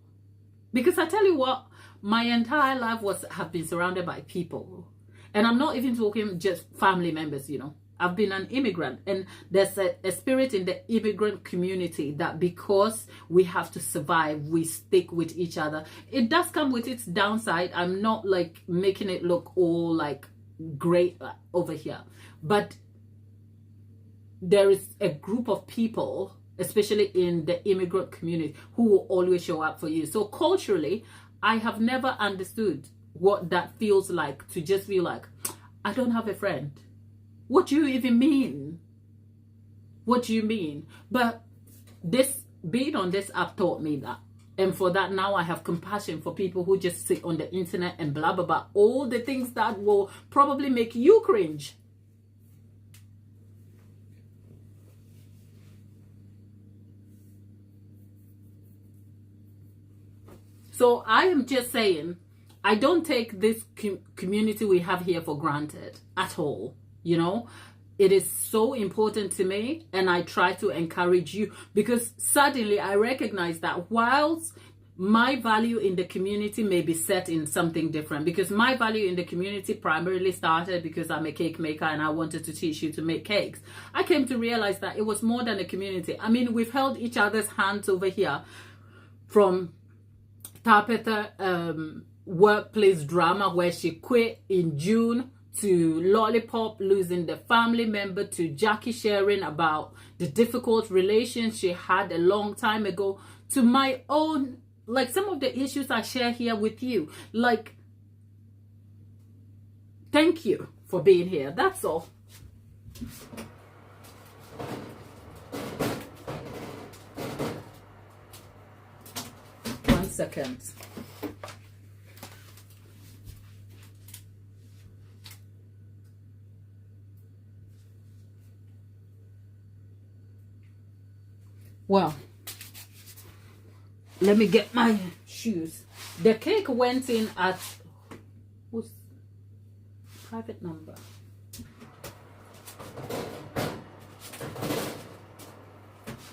Because I tell you what, my entire life have been surrounded by people. And I'm not even talking just family members, you know. I've been an immigrant, and there's a spirit in the immigrant community that because we have to survive, we stick with each other. It does come with its downside. I'm not like making it look all like great over here, but there is a group of people, especially in the immigrant community, who will always show up for you. So culturally, I have never understood what that feels like, to just feel like, I don't have a friend. What do you even mean? What do you mean? But this, being on this app taught me that. And for that, now I have compassion for people who just sit on the internet and blab about all the things that will probably make you cringe. So I am just saying, I don't take this community we have here for granted at all. You know, it is so important to me, and I try to encourage you, because suddenly I recognize that whilst my value in the community may be set in something different, because my value in the community primarily started because I'm a cake maker and I wanted to teach you to make cakes. I came to realize that it was more than a community. I mean, we've held each other's hands over here, from Tapeta workplace drama where she quit in June, to Lollipop losing the family member, to Jackie sharing about the difficult relations she had a long time ago, to my own, like some of the issues I share here with you. Like, thank you for being here. That's all. One second. Well, let me get my shoes. The cake went in at, whose private number?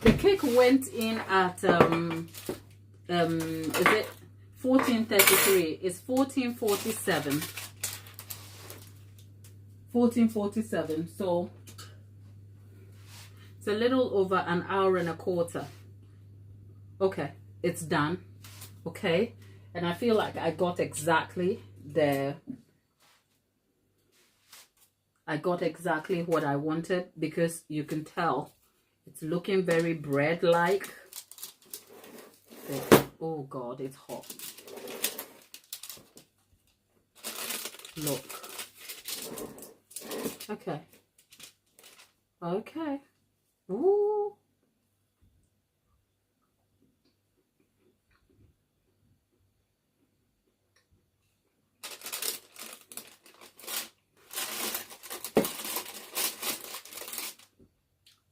The cake went in at is it 1433? It's 1447. 1447. So it's a little over an hour and a quarter. Okay, it's done. Okay, and I feel like I got exactly what I wanted, because you can tell it's looking very bread-like. Oh God, it's hot. Look. Okay. Okay. Ooh.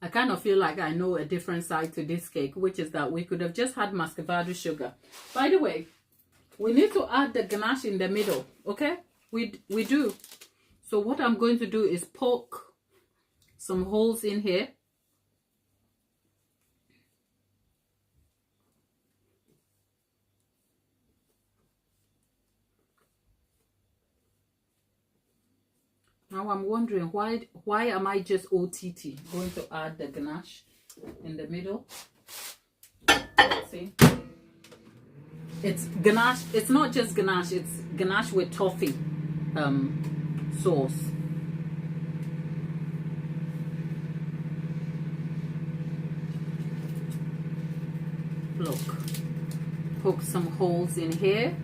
I kind of feel like I know a different side to this cake, which is that we could have just had muscavado sugar. By the way, we need to add the ganache in the middle, okay? We do. So what I'm going to do is poke some holes in here. Now I'm wondering why am I just OTT going to add the ganache in the middle? Let's see. It's ganache. It's not just ganache. It's ganache with toffee sauce. Look, poke some holes in here.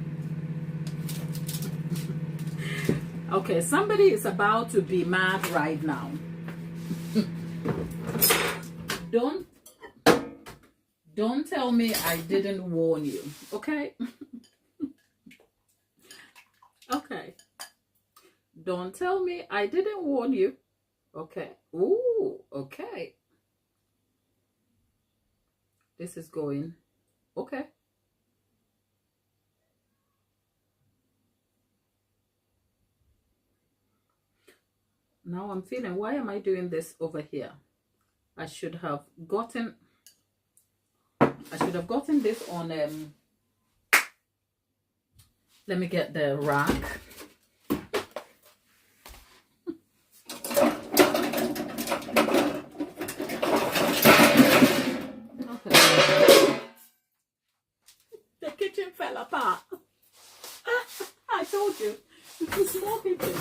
Okay, somebody is about to be mad right now. Don't tell me I didn't warn you, okay? Okay. Don't tell me I didn't warn you. Okay. Ooh, okay. This is going. Okay. Now I'm feeling, why am I doing this over here? I should have gotten this on let me get the rack. Okay. The kitchen fell apart. I told you, it's a small kitchen.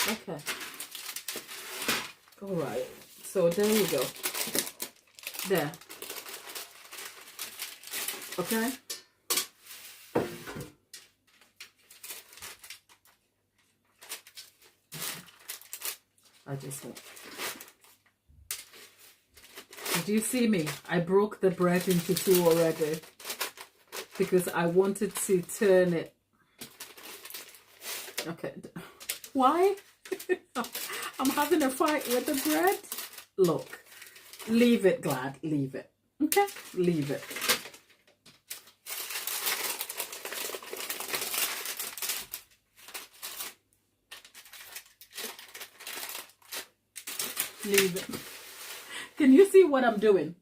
Okay. All right. So there you go. There. Okay. I just want. Did you see me? I broke the bread into two already because I wanted to turn it. Okay. Why? I'm having a fight with the bread. Look, leave it, Glad. Leave it. Okay? Leave it. Leave it. Can you see what I'm doing?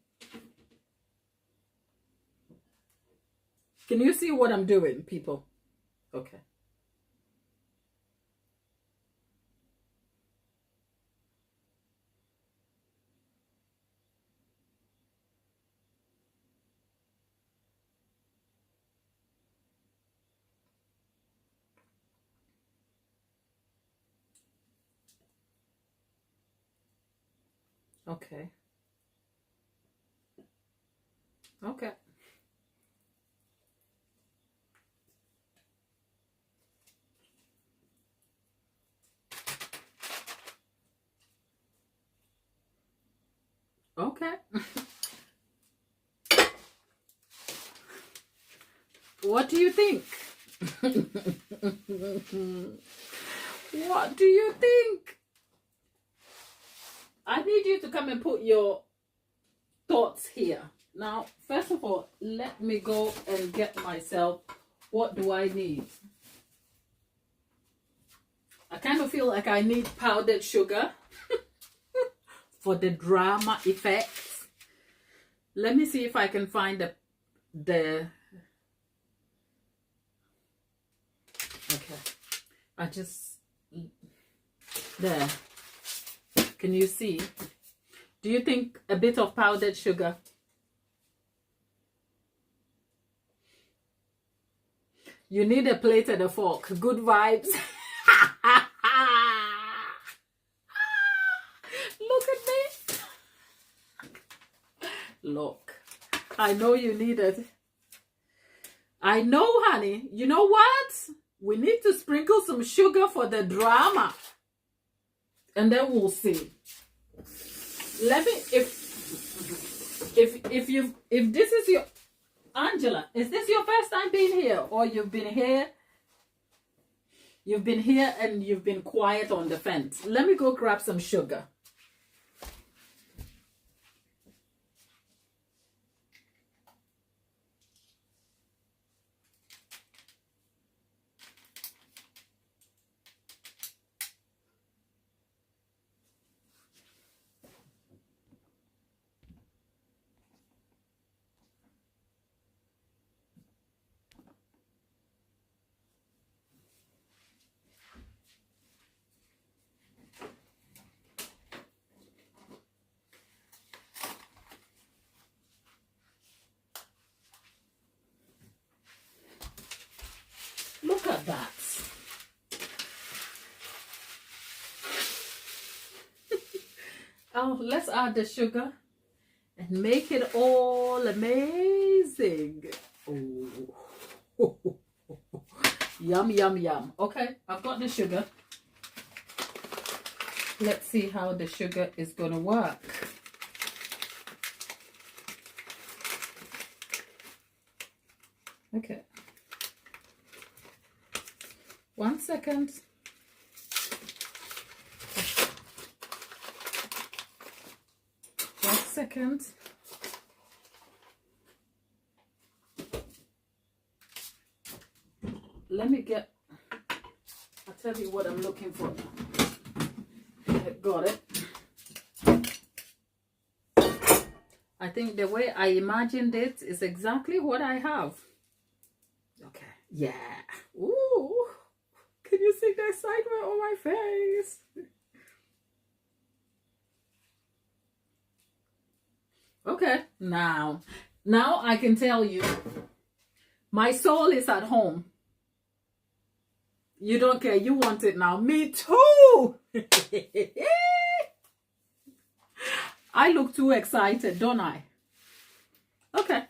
Can you see what I'm doing, people? Okay. Okay. Okay. Okay. What do you think? What do you think? I need you to come and put your thoughts here. Now, first of all, let me go and get myself, what do I need? I kind of feel like I need powdered sugar for the drama effects. Let me see if I can find the okay. I just, there. Can you see? Do you think a bit of powdered sugar? You need a plate and a fork. Good vibes. Look at me. Look. I know you need it. I know, honey. You know what? We need to sprinkle some sugar for the drama. And then we'll see. Let me, if this is your, Angela, is this your first time being here, or you've been here and you've been quiet on the fence? Let me go grab some sugar. Look at that. Oh, let's add the sugar and make it all amazing. Oh. Yum, yum, yum. Okay, I've got the sugar. Let's see how the sugar is going to work. Okay. 1 second. One second. Let me get, I'll tell you what I'm looking for. I got it. I think the way I imagined it is exactly what I have. Okay. Yeah. Ooh. Can you see the excitement on my face? Okay. Now I can tell you, my soul is at home. You don't care. You want it now. Me too. I look too excited, don't I? Okay.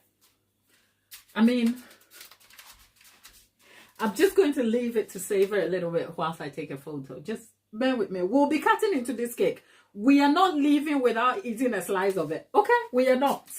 I mean, I'm just going to leave it to savor a little bit whilst I take a photo. Just bear with me. We'll be cutting into this cake. We are not leaving without eating a slice of it. Okay? We are not.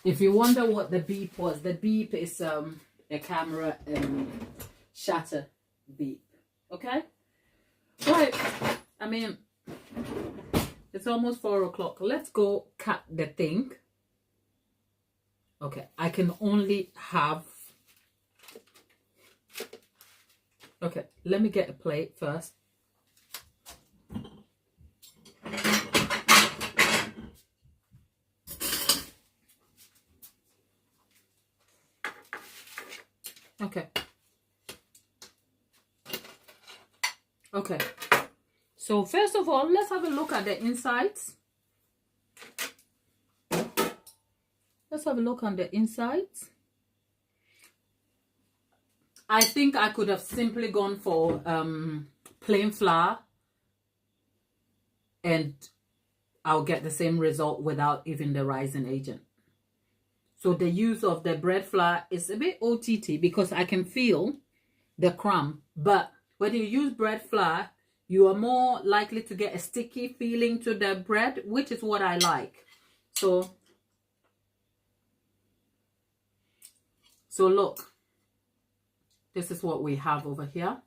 If you wonder what the beep was, the beep is a camera shutter beep. Okay? Right. I mean, it's almost 4 o'clock. Let's go cut the thing. Okay. I can only have Okay, let me get a plate first. Okay. Okay. So first of all, let's have a look at the insides. Let's have a look on the insides. I think I could have simply gone for plain flour and I'll get the same result without even the rising agent. So the use of the bread flour is a bit OTT because I can feel the crumb. But when you use bread flour, you are more likely to get a sticky feeling to the bread, which is what I like. So look, this is what we have over here.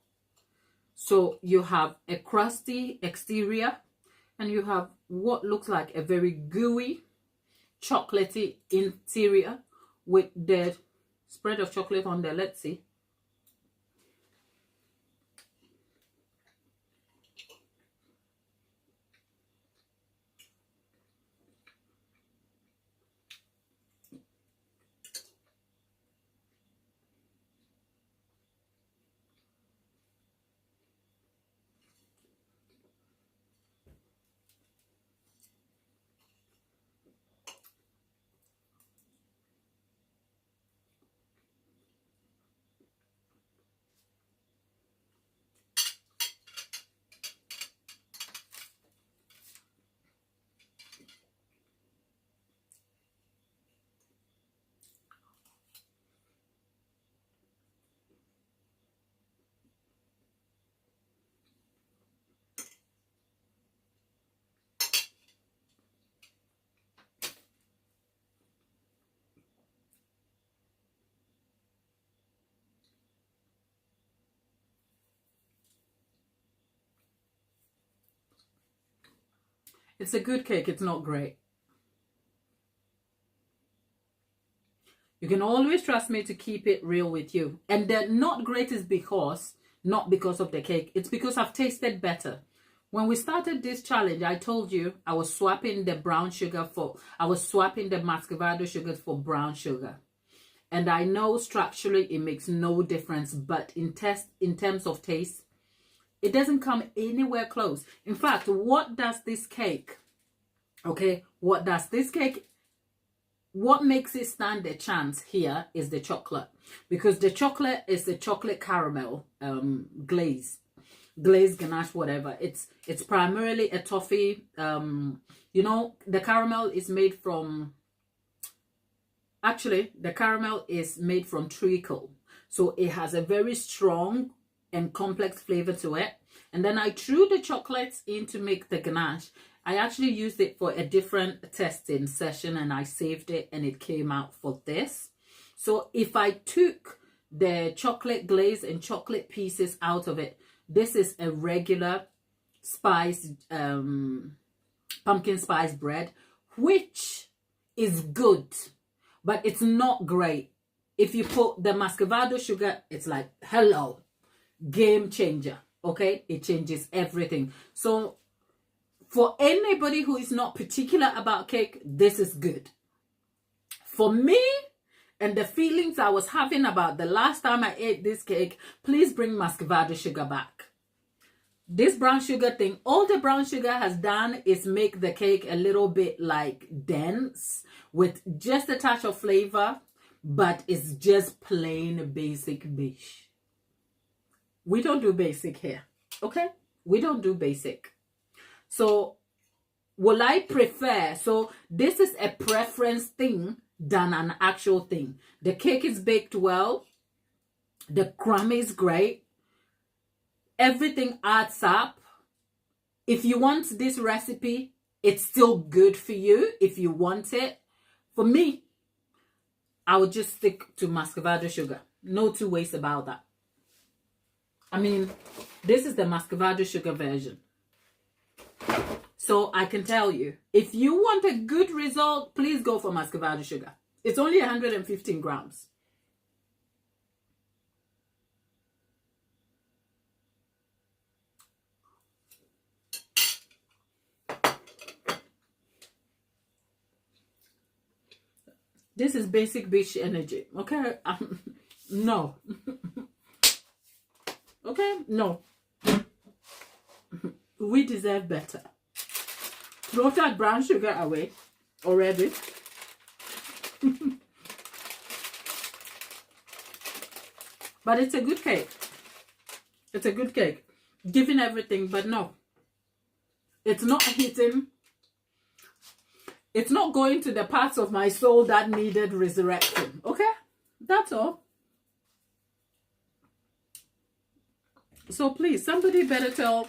So you have a crusty exterior and you have what looks like a very gooey, chocolatey interior with the spread of chocolate on there. Let's see. It's a good cake. It's not great. You can always trust me to keep it real with you. And the not great is not because of the cake. It's because I've tasted better. When we started this challenge, I told you I was swapping the muscavado sugar for brown sugar. And I know structurally it makes no difference, but in terms of taste, it doesn't come anywhere close. In fact, what does this cake, what makes it stand a chance here is the chocolate. Because the chocolate is the chocolate caramel glaze ganache, whatever. It's primarily a toffee. You know, the caramel is made from... Actually, the caramel is made from treacle. So it has a very strong and complex flavor to it. And then I threw the chocolates in to make the ganache. I actually used it for a different testing session and I saved it and it came out for this. So if I took the chocolate glaze and chocolate pieces out of it, this is a regular spiced pumpkin spice bread, which is good, but it's not great. If you put the muscavado sugar, it's like, hello, game changer. Okay, it changes everything. So for anybody who is not particular about cake, this is good. For me and the feelings I was having about the last time I ate this cake, please bring muscavado sugar back. This brown sugar thing, all the brown sugar has done is make the cake a little bit like dense with just a touch of flavor, but it's just plain basic bish. We don't do basic here, okay? We don't do basic. So will I prefer? So this is a preference thing than an actual thing. The cake is baked well. The crumb is great. Everything adds up. If you want this recipe, it's still good for you if you want it. For me, I would just stick to muscavado sugar. No two ways about that. I mean, this is the muscavado sugar version. So I can tell you, if you want a good result, please go for muscavado sugar. It's only 115 grams. This is basic bitch energy. Okay? No. Okay? No. We deserve better. Throw that brown sugar away already. But it's a good cake. It's a good cake. Giving everything, but no. It's not hitting. It's not going to the parts of my soul that needed resurrecting. Okay? That's all. So please, somebody better tell.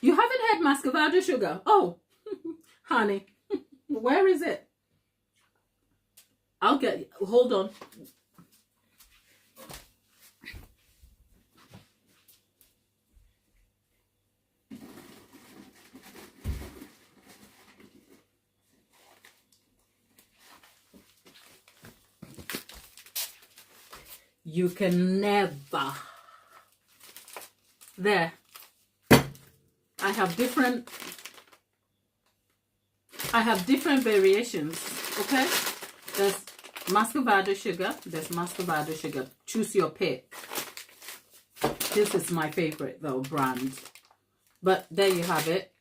You haven't had muscavado sugar. Oh, honey, where is it? I'll get, hold on. You can never. There. I have different variations, okay? There's muscavado sugar. There's muscavado sugar. Choose your pick. This is my favorite, though, brand. But there you have it.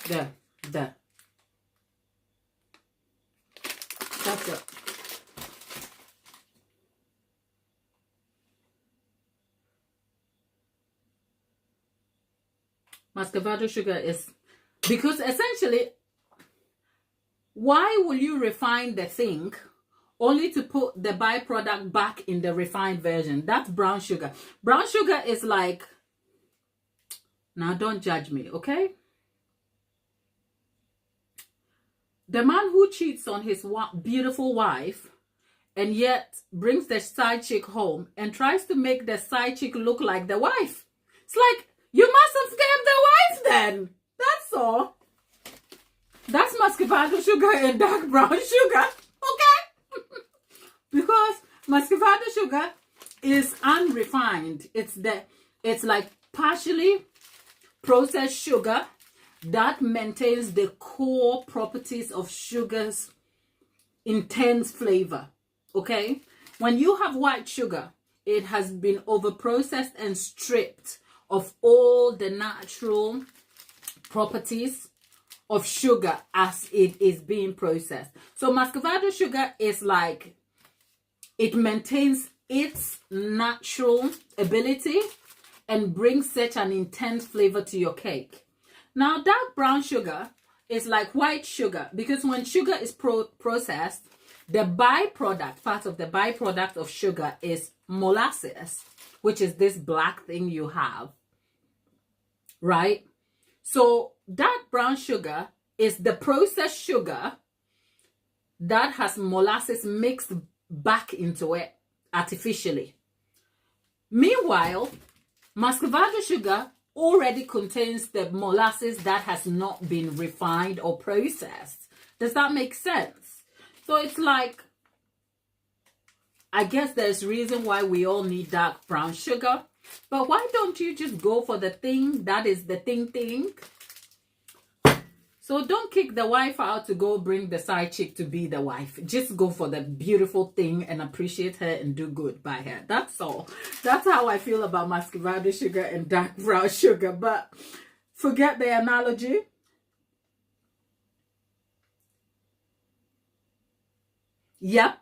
There. That's it. Muscavado sugar is, because essentially, why will you refine the thing only to put the byproduct back in the refined version? That's brown sugar. Brown sugar is like, now don't judge me, okay? The man who cheats on his beautiful wife and yet brings the side chick home and tries to make the side chick look like the wife. It's like, you must have scammed the wife then. That's all. That's muscavado sugar and dark brown sugar. Okay? Because muscavado sugar is unrefined. It's like partially processed sugar that maintains the core properties of sugar's intense flavor. Okay? When you have white sugar, it has been overprocessed and stripped of all the natural properties of sugar as it is being processed. So muscavado sugar is like, it maintains its natural ability and brings such an intense flavor to your cake. Now dark brown sugar is like white sugar, because when sugar is processed, the byproduct, part of the byproduct of sugar is molasses, which is this black thing you have, right? So dark brown sugar is the processed sugar that has molasses mixed back into it artificially. Meanwhile, muscavado sugar already contains the molasses that has not been refined or processed. Does that make sense? So it's like, I guess there's reason why we all need dark brown sugar. But why don't you just go for the thing that is the thing? So don't kick the wife out to go bring the side chick to be the wife. Just go for the beautiful thing and appreciate her and do good by her. That's all. That's how I feel about muscovado sugar and dark brown sugar. But forget the analogy. Yep.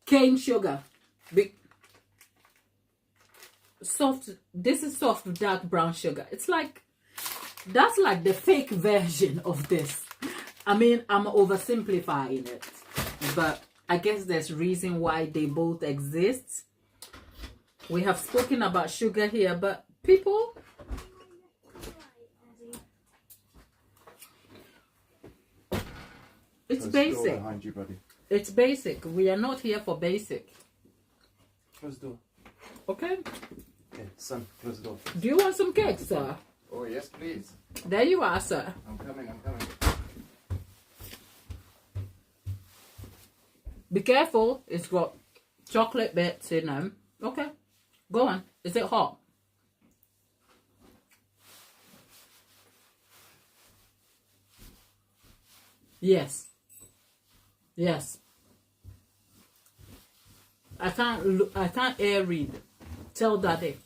Cane sugar. Soft. This is soft dark brown sugar. It's like, that's like the fake version of this. I mean, I'm oversimplifying it, but I guess there's reason why they both exist. We have spoken about sugar here, but people, it's basic. Behind you, buddy. It's basic. We are not here for basic. Close the door. Okay. Okay, son, close the door. Do you want some cake, sir? Oh, yes, please. There you are, sir. I'm coming. Be careful. It's got chocolate bits in them. Okay. Go on. Is it hot? Yes. Yes. I can't air read. Tell Daddy.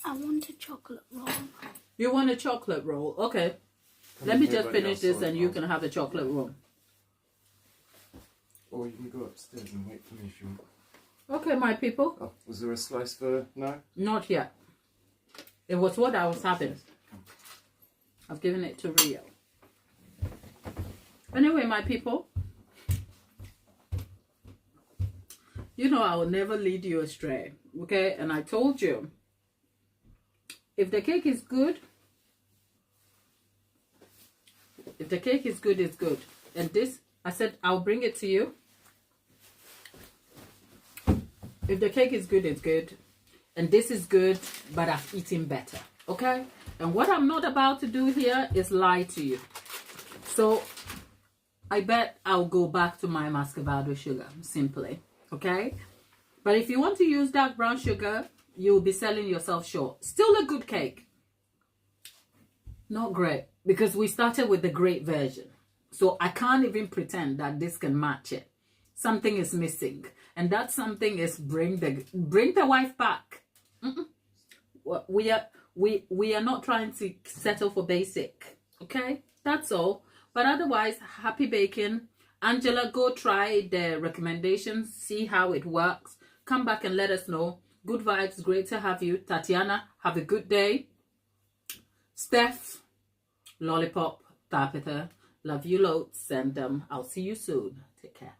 I want a chocolate roll. You want a chocolate roll? Okay. Let me just finish this and you can have a chocolate roll. Or you can go upstairs and wait for me if you want. Okay, my people. Oh, was there a slice for... No? Not yet. It was what I was having. I've given it to Rio. Anyway, my people. You know I will never lead you astray. Okay? And I told you, if the cake is good, it's good. And this, I said, I'll bring it to you. If the cake is good, it's good. And this is good, but I've eaten better. Okay? And what I'm not about to do here is lie to you. So, I bet I'll go back to my muscavado sugar, simply. Okay? But if you want to use dark brown sugar, you'll be selling yourself short. Still a good cake. Not great. Because we started with the great version. So I can't even pretend that this can match it. Something is missing. And that something is bring the wife back. We are not trying to settle for basic. Okay? That's all. But otherwise, happy baking. Angela, go try the recommendations. See how it works. Come back and let us know. Good vibes. Great to have you. Tatiana, have a good day. Steph, Lollipop, Tapita, love you loads. And I'll see you soon. Take care.